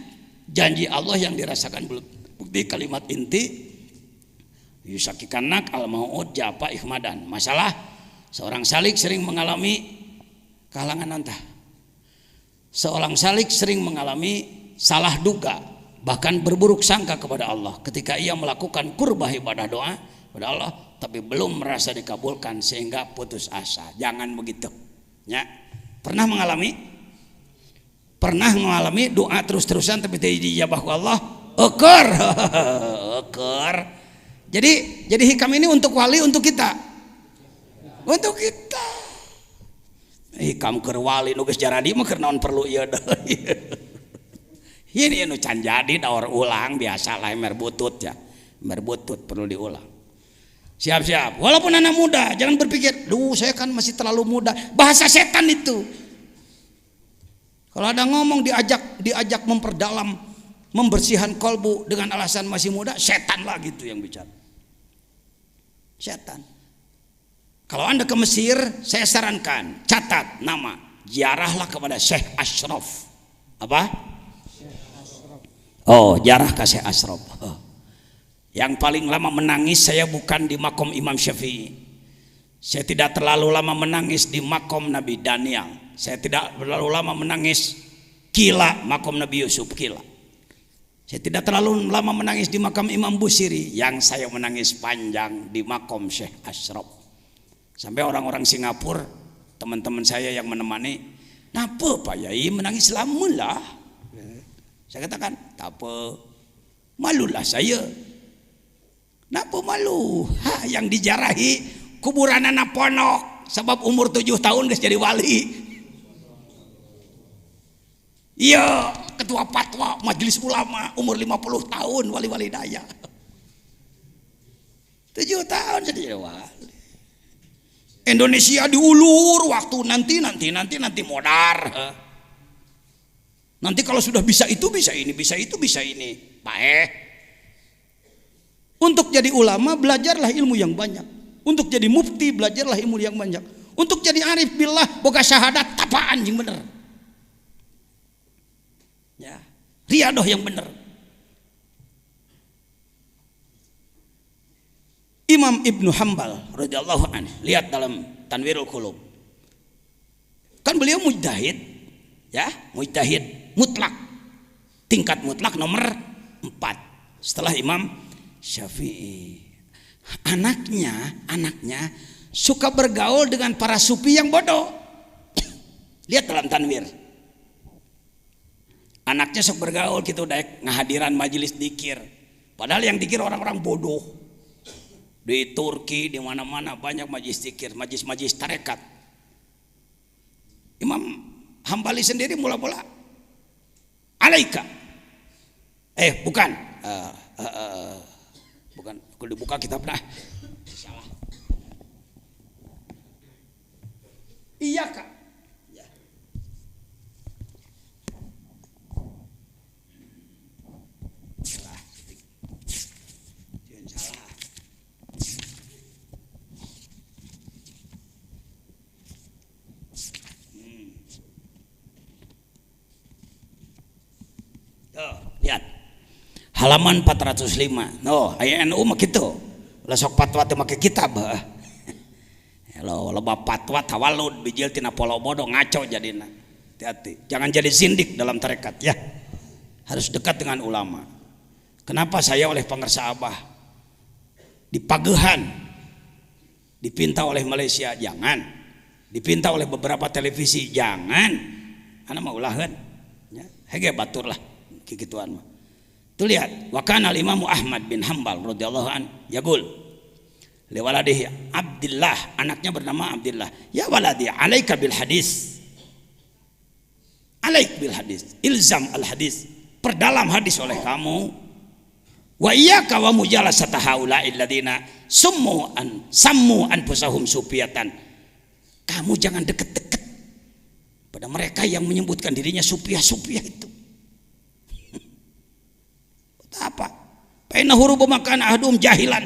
janji Allah yang dirasakan belum. Bukti kalimat inti yusakikanak al-mau'ud japa ihmadan. Masalah seorang salik sering mengalami kehalangan antah. Seorang salik sering mengalami salah duga, bahkan berburuk sangka kepada Allah ketika ia melakukan qurbah ibadah doa kepada Allah, tapi belum merasa dikabulkan sehingga putus asa. Jangan begitu. Ya. Pernah mengalami doa terus-terusan tapi tidak dijabah ku Allah? Eker. Jadi hikam ini untuk wali, untuk kita. Untuk kita. Hikam keur wali nu geus jaradi mah keur naon perlu ieu deui. Ini nu can jadi daur ulang biasa lah emer butut ya. Emer butut perlu diulang. Siap-siap. Walaupun anak muda, jangan berpikir, "Duh, saya kan masih terlalu muda." Bahasa setan itu. Kalau ada ngomong diajak memperdalam, membersihkan kolbu dengan alasan masih muda, setan lah gitu yang bicara. Setan. Kalau Anda ke Mesir, saya sarankan, catat nama, ziarahlah kepada Syekh Ashraf. Apa? Oh, ziarah ke Syekh Ashraf. Yang paling lama menangis saya bukan di makom Imam Syafi'i. Saya tidak terlalu lama menangis di makom Nabi Daniel. Saya tidak terlalu lama menangis Kila, makom Nabi Yusuf Kila. Saya tidak terlalu lama menangis di makam Imam Busiri. Yang saya menangis panjang di makom Syekh Ashraf. Sampai orang-orang Singapura, teman-teman saya yang menemani, "Napa Pak Yai menangis lama lah?" Saya katakan, "Tak apa, malulah saya." Napa malu? Yang dijarahi kuburan anak ponok, sebab umur 7 tahun geus jadi wali. Iya, ketua fatwa majelis ulama umur 50 tahun wali-wali daya. 7 tahun jadi wali. Indonesia diulur waktu nanti modar. Nanti kalau sudah bisa itu, bisa ini, bisa itu, bisa ini. Baik. Untuk jadi ulama belajarlah ilmu yang banyak. Untuk jadi mufti belajarlah ilmu yang banyak. Untuk jadi arif billah boga syahadat tapaan yang bener. Ya, riadoh yang bener. Imam Ibnu Hambal radhiyallahu anhu, lihat dalam Tanwirul Qulub. Kan beliau mujtahid, ya, mujtahid mutlak. Tingkat mutlak nomor 4 setelah Imam Syafi'i. Anaknya suka bergaul dengan para sufi yang bodoh. Lihat dalam Tanwir. Anaknya sok bergaul gitu, daek ngahadiran majelis dikir. Padahal yang dikir orang-orang bodoh. Di Turki, di mana-mana banyak majelis dikir, majelis tarekat. Imam Hambali sendiri mula-mula alaika. Bukan. Bukan, kalau dibuka kitabnya salah. Iya kak. Ya. Salah. Jangan salah. Lihat. Halaman 405. Aya NU mah kitu. Lah sok fatwa teh make kitab. Lo loba fatwa tawalud bijil tina polo bodoh ngaco jadina. Hati-hati. Jangan jadi zindik dalam tarekat ya. Harus dekat dengan ulama. Kenapa saya oleh pangersa Abah dipagehan, dipinta oleh Malaysia? Jangan. Dipinta oleh beberapa televisi? Jangan. Ana mah ulaheun. Ya, hege batur lah kikituan mah. Tuh lihat, wa kana al-Imam Ahmad bin Hambal radhiyallahu an yaqul li waladihi Abdullah, anaknya bernama Abdullah, ya waladi alaika bil hadis. Alaik bil hadis, ilzam al hadis, perdalam hadis oleh kamu. Wa iyyaka wa mujalasata haula'il ladina sammu anfusahum sufiatan. Kamu jangan deket-deket pada mereka yang menyebutkan dirinya sufiah itu. Apa? Paina hurubu makan ahdum jahilan.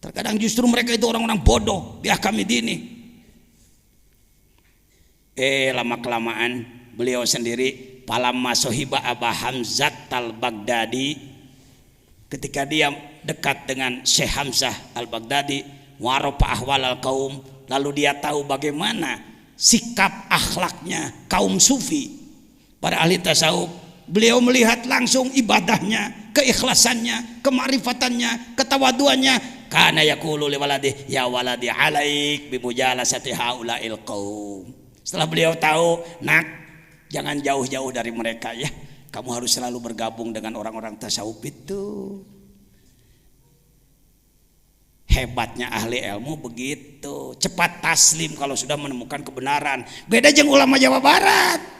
Terkadang justru mereka itu orang-orang bodoh. Biar kami dini. Lama kelamaan beliau sendiri palamma sohiba Aba Hamzah al-Baghdadi, ketika dia dekat dengan Syekh Hamzah al-Baghdadi, waropa ahwal al-kaum, lalu dia tahu bagaimana sikap akhlaknya kaum sufi, para ahli tasawuf. Beliau melihat langsung ibadahnya, keikhlasannya, kemarifatannya, ketawaduannya. Kana yaqulu li waladi ya waladi alaik bi mujalasati haula'il qaum. Setelah beliau tahu, nak, jangan jauh-jauh dari mereka ya. Kamu harus selalu bergabung dengan orang-orang tasawuf itu. Hebatnya ahli ilmu begitu, cepat taslim kalau sudah menemukan kebenaran. Beda jeung ulama Jawa Barat.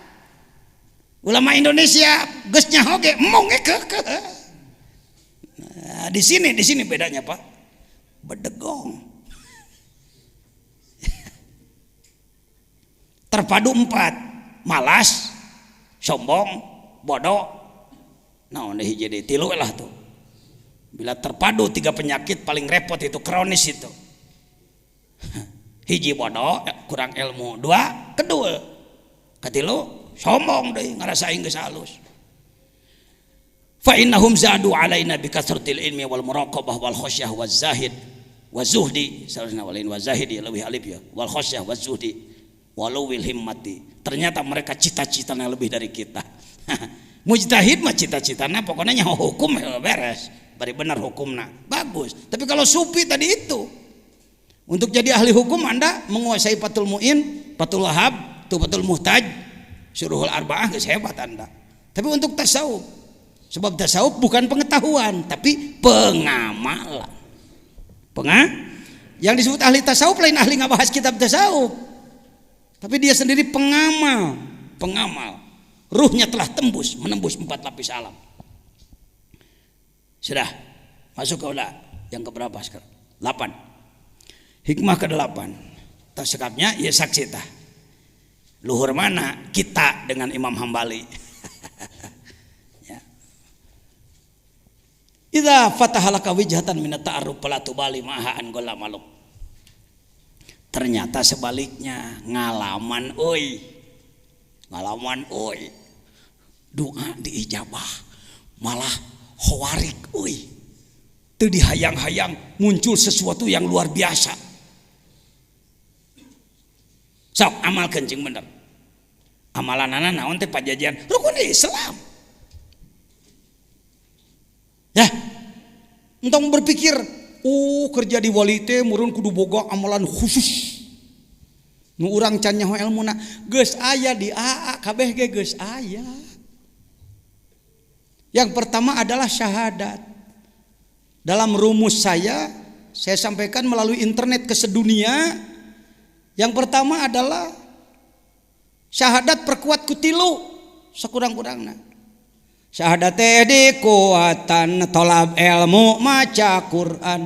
Ulama Indonesia geusnya hoge mong keke. Nah, di sini bedanya Pak. Bedegong. Terpadu 4. Malas, sombong, bodoh. Nah, ini jadi tilu lah tuh. Bila terpadu 3 penyakit paling repot itu kronis itu. Hiji bodoh, kurang ilmu. 2, kedua. Katilu sombong deh, ngerasain geus halus. Fa innahum zadu alaina bi kasratil ilmi wal muraqabah wal khasyah waz zahid waz zuhdi. Salahna walain waz zahidi lebih alif ya. Wal khasyah waz zuhdi walawil himmati. Ternyata mereka cita-citanya lebih dari kita. Mujtahid mah cita-citanya pokoknya nyaho hukum beres. Bari benar hukumna. Bagus. Tapi kalau sufi tadi itu, untuk jadi ahli hukum Anda menguasai Fathul Muin, Fathul Wahab, Tuhfatul Muhtaj, Syuruhul Arba'ah, geus hebat Anda. Tapi untuk tasawuf, sebab tasawuf bukan pengetahuan tapi pengamalan. Yang disebut ahli tasawuf lain ahli ngabahas kitab tasawuf, tapi dia sendiri pengamal. Ruhnya telah menembus 4 lapis alam. Sudah masuk ke yang keberapa sekarang? 8. Hikmah ke-8. Tersekapnya ya saksi tah. Luhur mana kita dengan Imam Hambali. Ya. Idza fatahalaka wijhatan min at-ta'arruf fala tubali ma'ha an gola maluk. Ternyata sebaliknya ngalaman euy. Doa diijabah. Malah khawarik euy. Teu dihayang-hayang muncul sesuatu yang luar biasa. Sok amalkeun jeung bener. Amalanana naon teh pajajian rukun Islam. Ya. Entong berpikir, kerja di wali teh meureun kudu boga amalan khusus. Nu urang can nyaho elmuna geus aya di AA kabeh ge geus aya. Yang pertama adalah syahadat. Dalam rumus saya sampaikan melalui internet ke sedunia. Yang pertama adalah syahadat perkuat kutilu sakurang-kurangna. Syahadat teh dikuatan tolab ilmu maca Quran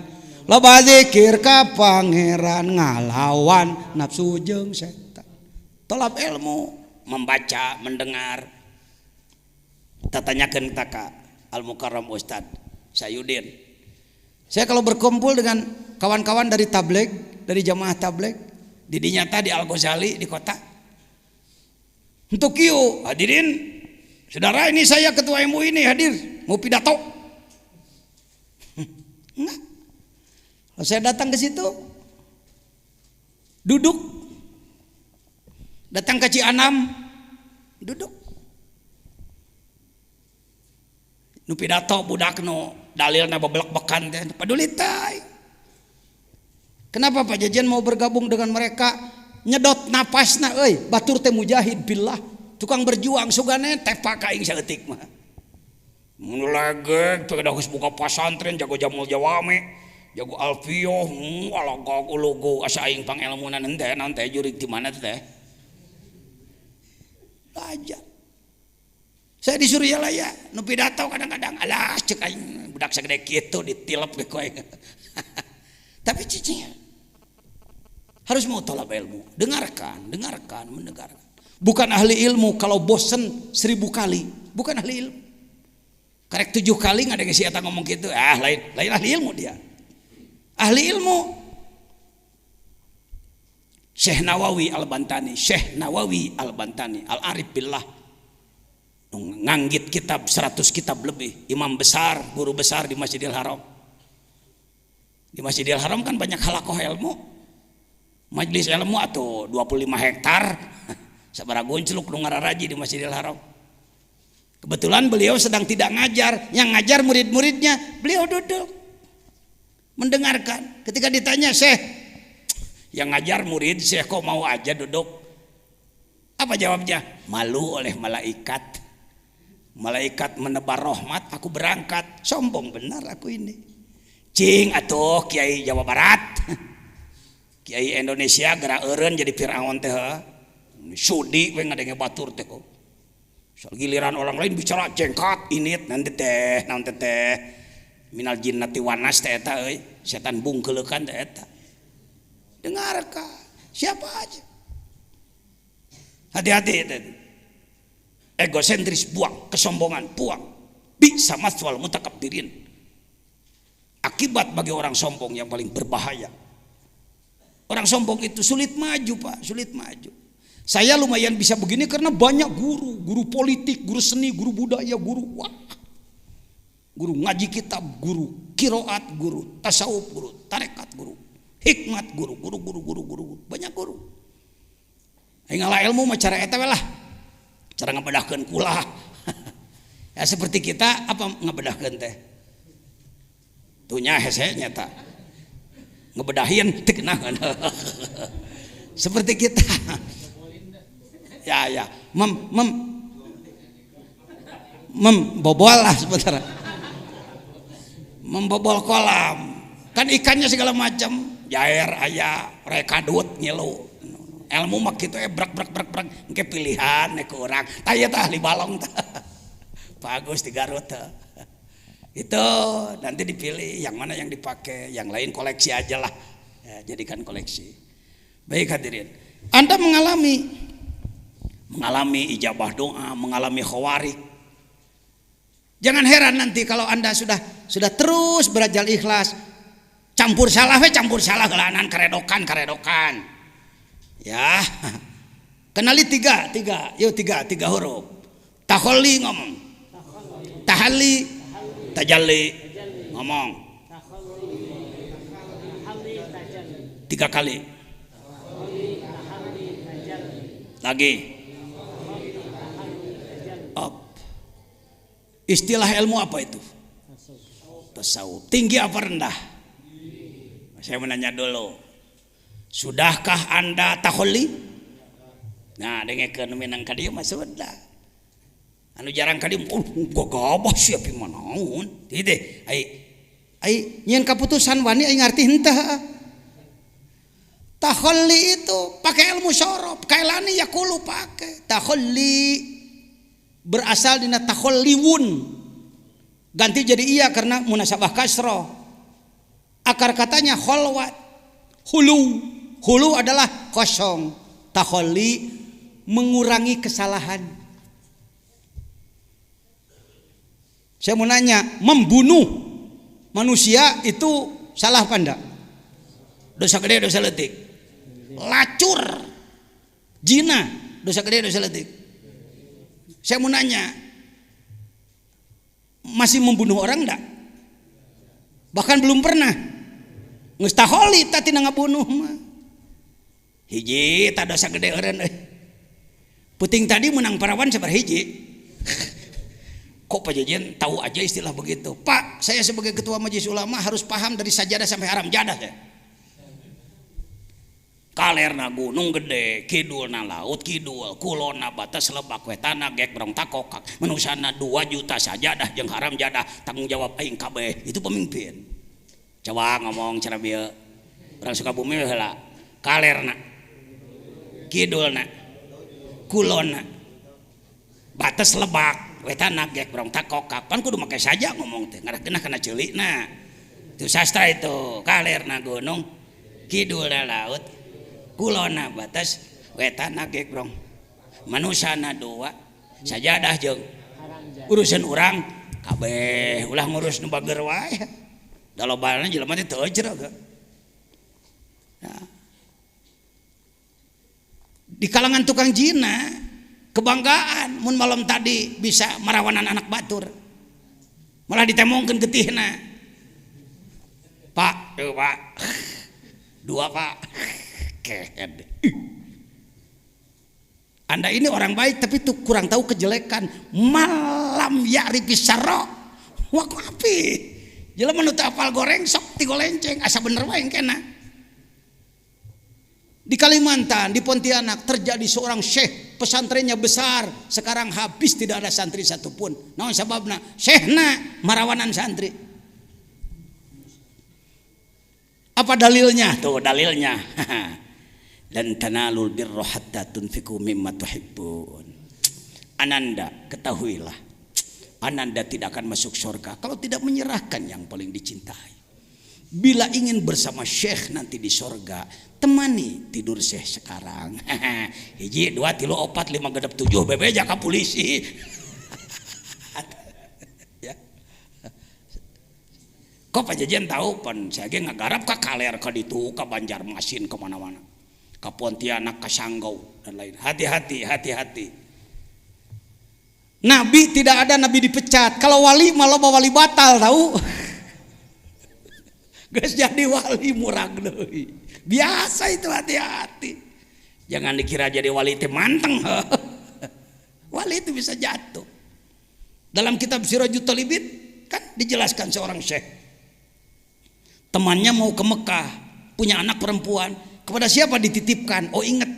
loba zikir ka pangeran ngalawan nafsu jeung setan. Tolab ilmu membaca mendengar. Tatanyakeun ka Al Mukarram Ustad Sayudin. Saya kalau berkumpul dengan kawan-kawan dari tabligh, dari jamaah tabligh, di dinyata di Al Ghazali di kota. Untuk kieu hadirin, saudara ini saya ketua MUI ini hadir, mau pidato. Enggak. Kalau saya datang ke situ, duduk. Datang ke Cianam, duduk. Nu pidato budak nu dalilna beblek-bekan teh paduli teh. Kenapa Pak Jajan mau bergabung dengan mereka? Nyedot napasna euy, batur teh mujahid billah, tukang berjuang sugane tepak ka aing saeutik mah. Mun lageg teu geus buka pasantren jago jamul jawame, jago alfiyah, alagog ulugu asa aing pangelmunan henteu naon teh jurig di mana teh. Belajar. Saya disuruh ya lah ya, nu pidato kadang-kadang alah cek aing budak sagede kitu ditilep ke koe. Tapi cicing harus mau tolak ilmu, dengarkan, mendengarkan. Bukan ahli ilmu kalau bosen 1000 kali, bukan ahli ilmu. Karek 7 kali nggak ada yang si eta ngomong gitu, lain ahli ilmu dia. Ahli ilmu. Syekh Nawawi Al-Bantani, Al-Arif Billah. Nganggit kitab 100 kitab lebih, imam besar, guru besar di Masjidil Haram. Di Masjidil Haram kan banyak halakoh ilmu, majelis ilmu atau 25 hektar, sabaraha goncluk nu ngararaji di Masjidil Haram. Kebetulan beliau sedang tidak ngajar, yang ngajar murid-muridnya, beliau duduk mendengarkan. Ketika ditanya, Syekh, yang ngajar murid, Syekh kok mau aja duduk? Apa jawabnya? Malu oleh malaikat. Malaikat menebar rahmat, aku berangkat. Sombong benar aku ini. Cing atuh Kiai Jawa Barat, Kiai Indonesia gerak eureun jadi Firaun teh. Sudi we ngadenge batur teh kok. Soal giliran orang lain bicara jengkat init nanti teh minal jinnati wanas teh eta euy, setan bungkeulekan teh eta. Dengarkan siapa aja. Hati-hati itu. Egosentris buang, kesombongan buang. Bisa maswal mutakabbirin. Akibat bagi orang sombong yang paling berbahaya. Orang sombong itu sulit maju, Pak, sulit maju. Saya lumayan bisa begini karena banyak guru politik, guru seni, guru budaya, guru ngaji kitab, guru kiroat, guru tasawuf, guru tarekat, guru hikmat, guru, banyak guru. Ngalah ilmu mah cara eta we lah. Cara ngabedahkeun kula. Ya seperti kita apa ngabedahkeun teh? Tunya hese nyata. Ngebedahin teu kenahan. Seperti kita. Ya. Membobol lah sebentar. Membobol kolam. Kan ikannya segala macam. Jair aya, rekadut ngilu. Ilmu mah kitu brak engke pilihan ke urang. Tah ieu tah ahli balong tah. Bagus di Garut tah. Itu nanti dipilih yang mana yang dipakai, yang lain koleksi aja lah. Ya, jadikan koleksi. Baik hadirin. Anda mengalami mengalami ijabah doa, mengalami khawarik. Jangan heran nanti kalau Anda sudah terus berajal ikhlas, campur salah gelanan karedokan. Ya. Kenali tiga huruf. Taholli ngomong. Tahalli, tajalli ngomong. 3 kali. Lagi. Up. Istilah ilmu apa itu? Tasawuf. Tinggi apa rendah? Saya menanya dulu. Sudahkah Anda taholli? Nah, dengekeun minang ka dieu mah sudah. Anu jarang ka dieu gagabah siap manaon. Teh ai nyeun kaputusan wani ai ngarti henteu. Taholli itu pakai ilmu syarab, kailani yaqulu pakai. Taholli berasal dina takholliwun. Ganti jadi iya karena munasabah kasrah. Akar katanya kholwat. Hulu adalah kosong. Takholli mengurangi kesalahan. Saya mau nanya, membunuh manusia itu salah apa enggak? Dosa gede, dosa leutik. Lacur, zina, dosa gede, dosa leutik. Saya mau nanya, masih membunuh orang enggak? Bahkan belum pernah. Geus taholli tah tina ngabunuh mah. Hiji tah dosa gede eureun euy. Puting tadi menang parawan sabar hiji. Kok Pak Jajan tahu aja istilah begitu? Pak, saya sebagai ketua majelis ulama harus paham dari sajadah sampai haram jadah ya. Kalerna gunung gede, kidulna laut kidul, kulona batas lebak wetana gek berong takokak, manusana 2 juta sajadah jeung haram jadah, tanggung jawab aing kabeh. Itu pemimpin. Coba ngomong cara bieu. Orang Sukabumi heula. Kalerna, kidulna, kulona, batas lebak wetana gek berong takokak. Pan kudu make saja ngomong teh, ngaranna kana ceulikna. Itu sastra itu. Kalerna gunung, kidulna laut, kulona batas wetana gek brong manusana 2 sajadah jeung urusan urang kabeh ulah ngurus nu bager wae dalobana jelema teh teu ejreg. Nah. Di kalangan tukang jina kebanggaan mun malam tadi bisa marawanan anak batur malah ditemongkeun getihna. Pak, Pak 2 Pak. Anda ini orang baik tapi tuh kurang tahu kejelekan. Malam ya'rifi syarra wa qafi. Jelema nu teu apal goreng sok tigolenceng asa bener wae kena. Di Kalimantan, di Pontianak terjadi seorang syekh, pesantrennya besar, sekarang habis tidak ada santri satupun. Naon sababna? Syekhna marawanan santri. Apa dalilnya? Tuh dalilnya. Dan tanalul birra hatta tunfiqu mimma tuhibbun. Ananda, ketahuilah, Ananda tidak akan masuk surga kalau tidak menyerahkan yang paling dicintai. Bila ingin bersama syekh nanti di surga, temani tidur syekh sekarang. Hiji, 2, 3, 4, 5, 6, 7 bebe jaka polisi. Ya. Kok Pak Jajan tahu pan saya ge ngagarap ka Kaler ka ditu ka Banjarmasin ke mana-mana. Ka Pontianak, ka Sanggau dan lain. Hati-hati. Nabi tidak ada nabi dipecat. Kalau wali malah wali batal tahu. Geus jadi wali murag deui. Biasa itu, hati-hati. Jangan dikira jadi wali teh manteng. Wali itu bisa jatuh. Dalam kitab Sirajut Talibin kan dijelaskan seorang syekh. Temannya mau ke Mekah, punya anak perempuan. Kepada siapa dititipkan? Oh ingat,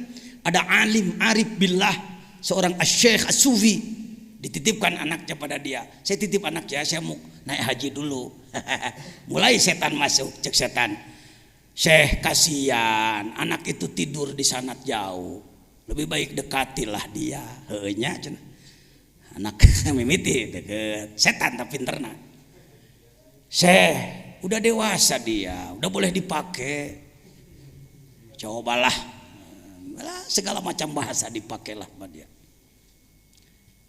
ada alim arif billah, seorang asy-syekh as-sufi, dititipkan anaknya pada dia. Saya titip anaknya, saya mau naik haji dulu. Mulai setan masuk, cek setan. Syekh kasihan, anak itu tidur di sanat jauh. Lebih baik dekatilah dia. Heunya cenah. Anak mimiti deket. Setan tapi pinterna. Syekh, udah dewasa dia, udah boleh dipakai. Cobalah segala macam bahasa dipakailah sama dia.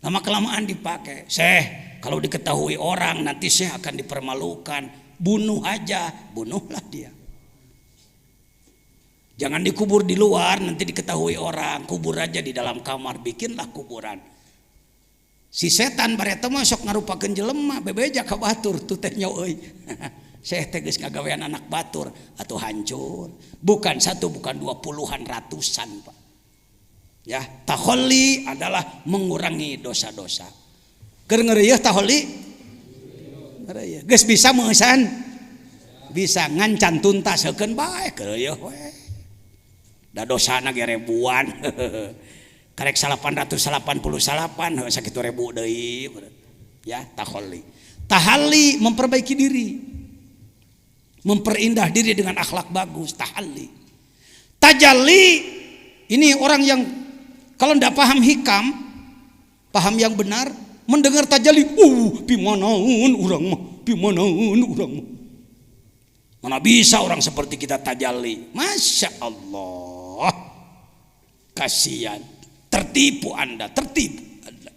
Lama kelamaan dipakai. Syekh, kalau diketahui orang nanti Syekh akan dipermalukan. Bunuh aja, bunuhlah dia. Jangan dikubur di luar, nanti diketahui orang. Kubur aja di dalam kamar, bikinlah kuburan. Si setan bareta mah sok ngarupakeun jelema, bebeja ka batur tu teh nya euy. Syekh teh geus ngagawean anak batur atuh hancur. Bukan satu, bukan 20 puluhan, ratusan, Pak. Ya, taholli adalah mengurangi dosa-dosa. Keur ngeureuyeuh taholli? Ngeureuyeuh. Geus bisa meusan? Bisa ngancan tuntaskeun bae keureueuh we. Da dosana ge ribuan. Karek 888 sakitu ribu deui. Ya, taholli. Tahalli memperbaiki diri. Memperindah diri dengan akhlak bagus, tahalli. Tajalli ini orang yang kalau tidak paham hikam, paham yang benar, mendengar tajalli, pimanaun urang mah, pimanaun urang mah. Mana bisa orang seperti kita tajalli? Masya Allah, kasihan, tertipu Anda, tertipu Anda.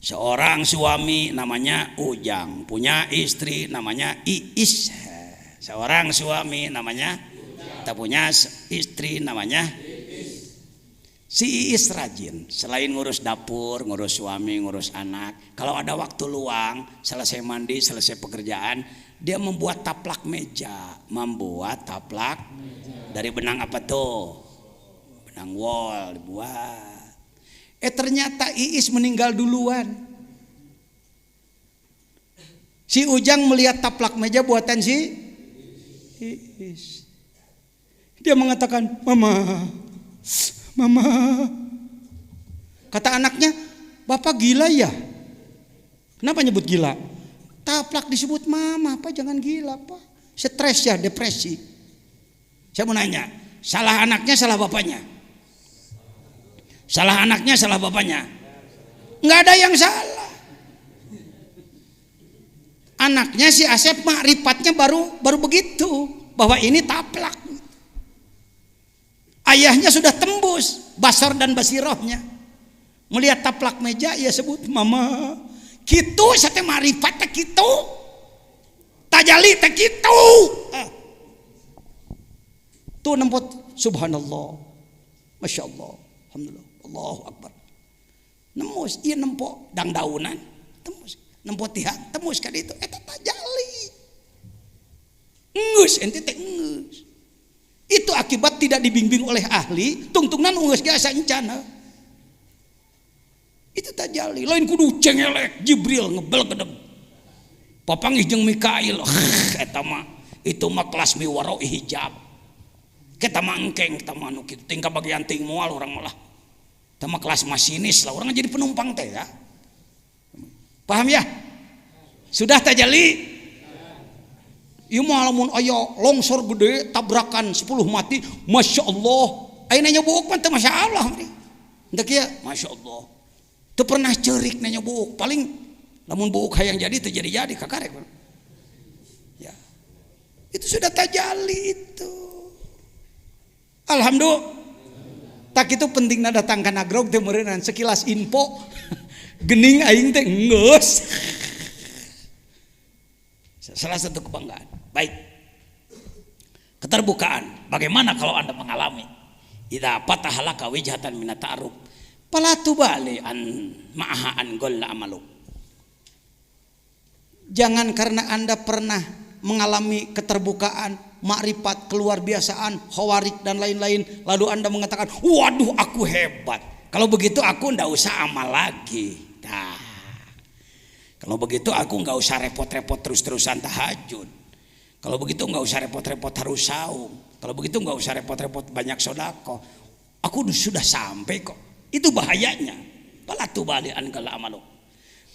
Seorang suami namanya Ujang, punya istri namanya Iis. Seorang suami namanya tak punya istri namanya si Iis rajin, selain ngurus dapur, ngurus suami, ngurus anak. Kalau ada waktu luang, selesai mandi, selesai pekerjaan, dia membuat taplak meja. Membuat taplak dari benang apa tuh? Benang wol dibuat. Ternyata Iis meninggal duluan. Si Ujang melihat taplak meja buatan si Iis. Dia mengatakan, Mama, kata anaknya, Bapak gila ya? Kenapa nyebut gila? Taplak disebut mama, Pak jangan gila Pak. Stres ya, depresi. Saya mau nanya, salah anaknya, salah bapaknya? Salah anaknya, salah bapaknya? Nggak ada yang salah. Anaknya si Asep makrifat baru begitu, bahwa ini taplak. Ayahnya sudah tembus basar dan basirohnya. Melihat taplak meja ia sebut mama. Kitu sate marifat teh kitu. Tajali teh kitu. Tuh nempot subhanallah. Masya Allah. Alhamdulillah. Allahu Akbar. Nembus ieu nempo dang daunan. Tembus. Nempo tihang tembus ka ditu eta tajali. Ngeus ente teh ngeus. Itu akibat tidak dibimbing oleh ahli, tungtungnan unggeus ge asa encana. Itu tajalli, lain kudu cengelek Jibril ngebel kedem. Papanggih jeung Mikail, eta mah itu mah kelas miwaro hijab. Kita mah engkeng, kita mah nu kitu tingkah bagian ting moal urang malah. Eta mah kelas masinis lah, urang jadi penumpang teh ya. Paham ya? Sudah tajalli? Ieu mah lamun aya longsor gede tabrakan 10 mati, Masya Allah. Ayeuna nya buuk mah teu Masya Allah. Hendak kieu, Masya Allah. Teu pernah ceurik nanya buuk, paling lamun buuk hayang jadi teu jadi kakarek. Ya. Itu sudah tajalli itu. Alhamdulillah. Tak itu pentingna datang kana grog teh meureunnan sekilas info. Gening aing teh geus. Salah satu kebanggaan. Baik. Keterbukaan. Bagaimana kalau Anda mengalami? Idza fatahalaka wijhatan min ta'aruf fala tubali an ma'aha an golla amalu. Jangan karena Anda pernah mengalami keterbukaan, makrifat, keluar biasaan, khawarik dan lain-lain, lalu Anda mengatakan, "Waduh, aku hebat. Kalau begitu aku ndak usah amal lagi." Nah, kalau begitu aku nggak usah repot-repot terus-terusan tahajud. Kalau begitu nggak usah repot-repot harus saum. Kalau begitu nggak usah repot-repot banyak sodako. Aku sudah sampai kok. Itu bahayanya. Fala tubali an gala amalu.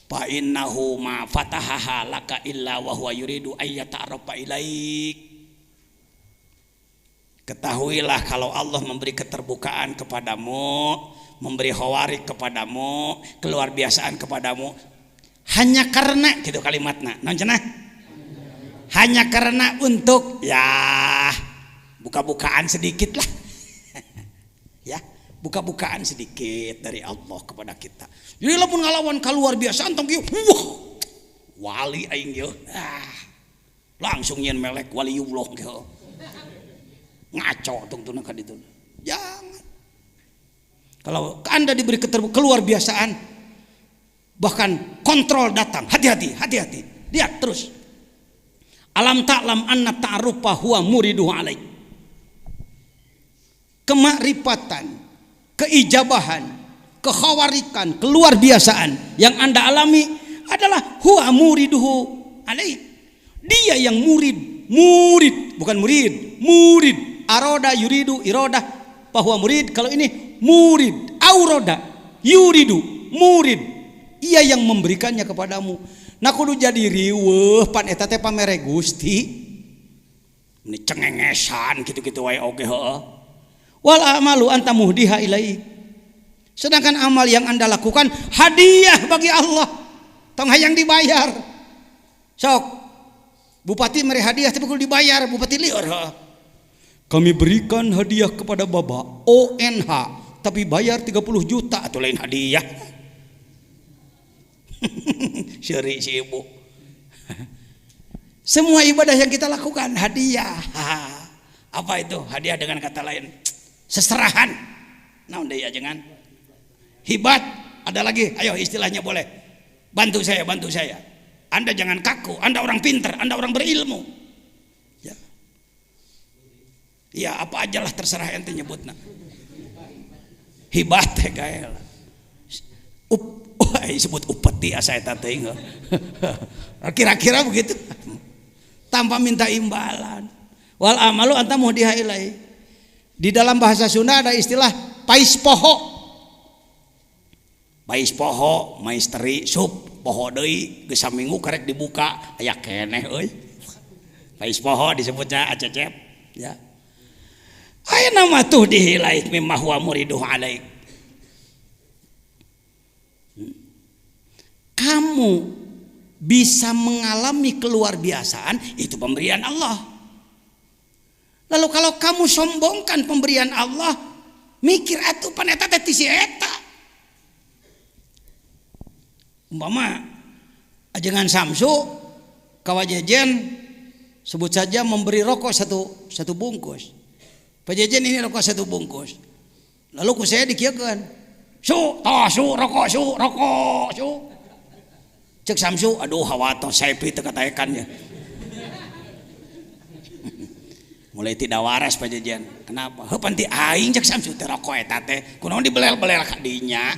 Fa innahu ma fatahaha laka illa wa huwa yuridu ayyata'arrafa ilaik. Ketahuilah kalau Allah memberi keterbukaan kepadamu, memberi khawarik kepadamu, keluar biasaan kepadamu, hanya karena gitu kalimatnya, non cenah? Hanya karena untuk ya buka-bukaan sedikit lah, ya buka-bukaan sedikit dari Allah kepada kita. Jadi lamun ngalawan kaluar biasa antong kieu, wah, wali aing kieu. Langsung nyen melek waliullah kieu. Ngaco tungtuna ka ditu. Jangan. Kalau Anda diberi keluar biasaan, bahkan kontrol datang, hati-hati. Lihat terus. Alam ta'lam anna ta'arufa huwa muriduhu alaik. Kemakrifatan, keijabahan, kekhawarikan, keluar biasaan yang Anda alami adalah huwa muriduhu alaik. Dia yang murid, bukan murid. Aroda yuridu irodah bahwa murid. Kalau ini murid, auroda yuridu murid. Ia yang memberikannya kepadamu. Nah kudu jadi riweuh pan eta teh pamere Gusti. Ini cengengesan gitu-gitu wae oge heuh. Wal amalu anta muhdiha ilai. Sedangkan amal yang Anda lakukan hadiah bagi Allah. Tong hayang dibayar. Sok. Bupati mere hadiah tapi kudu dibayar, bupati lieur heuh. Kami berikan hadiah kepada Bapak ONH tapi bayar 30 juta atau lain hadiah. Syari si ibu. Semua ibadah yang kita lakukan hadiah. Apa itu? Hadiah dengan kata lain seserahan. Naon deui ajengan? Hibat. Ada lagi? Ayo istilahnya boleh. Bantu saya. Anda jangan kaku. Anda orang pintar, Anda orang berilmu. Ya. Ya apa aja lah terserah ente nyebutna. Hibat teh gael. Disebut upeti asa eta teuing. Kira-kira begitu. Tanpa minta imbalan. Wal amalu anta muhdiha ilai. Di dalam bahasa Sunda ada istilah pais poho. Pais poho, maisteri sup poho deui geus saminggu karek dibuka aya keneh euy. Pais poho disebutnya acecep ya. Aya nama tuh dihilai mimma huwa muriduh alaik. Kamu bisa mengalami keluar biasaan itu pemberian Allah. Lalu kalau kamu sombongkan pemberian Allah, mikir atuh pan eta teh ti si eta. Umpama ajengan Samsu kawajejen sebut saja memberi rokok satu bungkus. Pajejen ini rokok satu bungkus. Lalu ku saya dikieukeun. Su rokok. Cek Samsu, aduh hawato sepi teu kataekannya. Mulai tidak waras pajejen. Kenapa? Heuh panti aing cek Samsu teh rokok eta teh. Kunaon dibelel-belel ka dinya.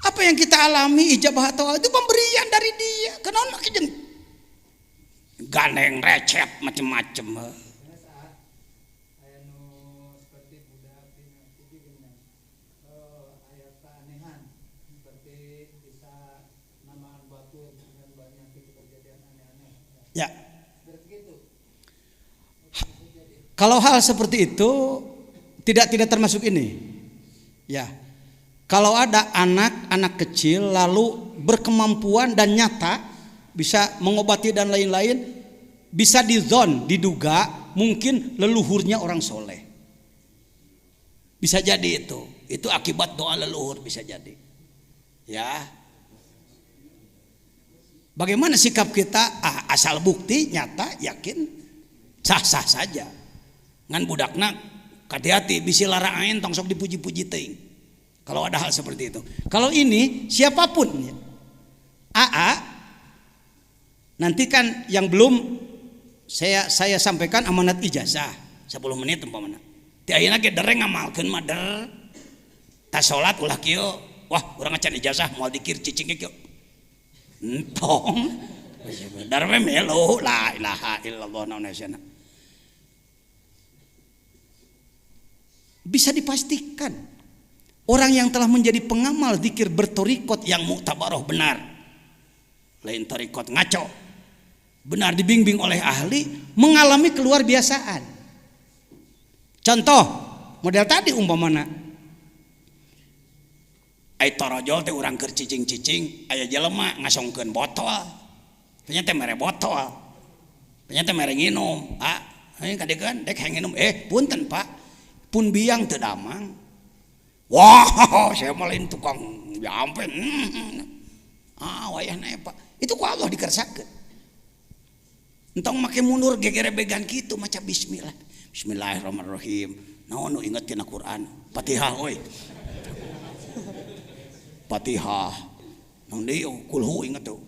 Apa yang kita alami ijabah atau itu pemberian dari dia. Kenaon make jeung gandeng recep macem-macem. Ya. Kalau hal seperti itu tidak termasuk ini. Ya. Kalau ada anak kecil lalu berkemampuan dan nyata bisa mengobati dan lain-lain, bisa diduga mungkin leluhurnya orang soleh. Bisa jadi itu akibat doa leluhur bisa jadi. Ya. Bagaimana sikap kita? Asal bukti nyata yakin sah-sah saja. Ngan budakna hati-hati bisi larang ain tong sok dipuji-puji teuing. Kalau ada hal seperti itu. Kalau ini siapapun ya. Nanti kan yang belum saya sampaikan amanat ijazah 10 menit umpamana. Ti ayeuna ge dereng ngamalkeun mah der. Tas salat ulah kieu. Wah, urang acan ijazah moal dikir cicing kieu. Entong. Dar we melo la ilaha illallah naunasana. Bisa dipastikan orang yang telah menjadi pengamal zikir bertorikot yang muktabaroh benar, lain torikot ngaco, benar dibimbing oleh ahli, mengalami keluar biasaan. Contoh model tadi umpamana, ai torojol teh urang keur cicing-cicing, aya jelema ngasongkeun botol, ternyata mere botol, ternyata mere nginum, aing kadegan dek hayang nginum, punten Pak. pun biang teu damang. Wah, saya malain tukang jampen. Wayahna Pak. Itu ku Allah dikersakeun. Entong make mundur gegerebegan kitu maca bismillah. Bismillahirrahmanirrahim. Naon nu inget tina Quran? Fatihah euy. Fatihah. Nang deui kulhu inget tuh.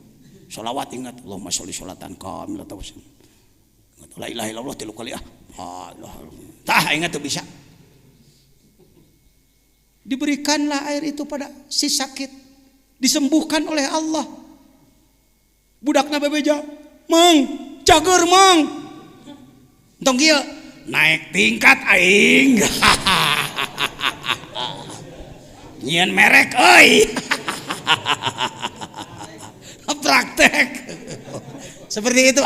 Sholawat ingat. Allahumma sholli sholatan kamilatan. La ilaha illallah 3 kali Tah ingat tuh bisa. Diberikanlah air itu pada si sakit, disembuhkan oleh Allah. Budakna bebeja, Mang, cager Mang. Entong kieu naik tingkat aing. Nyieun merek euy. Praktek. Seperti itu,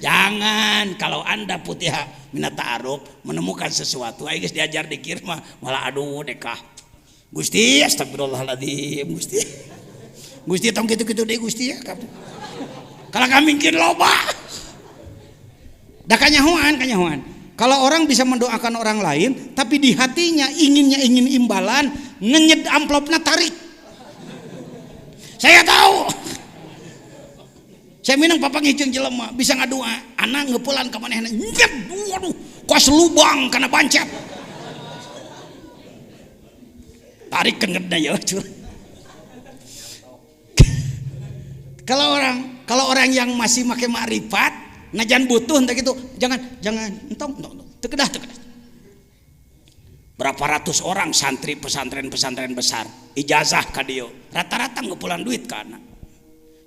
Jangan kalau Anda putih minat ta'aruf menemukan sesuatu aing geus diajar dikir mah malah aduh dekah. Gusti astagfirullahaladzim Gusti. Gusti tong kitu-kitu deui Gusti ya. Kalau kami mungkin loba. Da kanyahoan. Kalau orang bisa mendoakan orang lain tapi di hatinya ingin imbalan, ngenyed amplopna tarik. Saya tahu. Saya minang papa ngijeng jelema bisa ngadua anak ngeupulan ka manehna nyet waduh kos lubang kana bancet tarik kengedna ya kalau orang yang masih make makrifat najan butuh entah gitu jangan entong teu kedah berapa ratus orang santri pesantren besar ijazah ka dieu rata-rata ngeupulan duit ka anak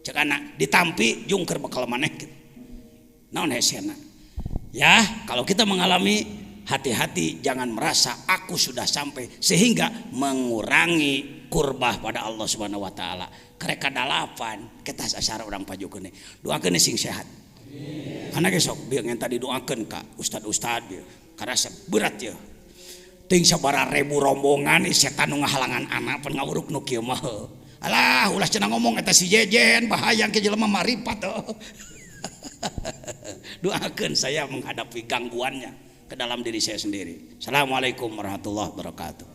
cek anak ditampi jungker bakal maneh gitu. Naon hesena. Ya, kalau kita mengalami hati-hati jangan merasa aku sudah sampai sehingga mengurangi kurbah pada Allah Subhanahu wa taala. Karek kadalapan kita sasara urang pajukeun. Doakeun sing sehat. Karena gesok bieu ngenta didoakeun ka ustad-ustad ieu. Karasa berat ya. Ting sabaraha ribu rombongan setan nu ngahalangan anak pan ngawuruk nu kieu mah. Alah ulah cenah ngomong eta si jejen bahaya ke jelema marifat. Doakeun saya menghadapi gangguannya ke dalam diri saya sendiri. Assalamualaikum warahmatullahi wabarakatuh.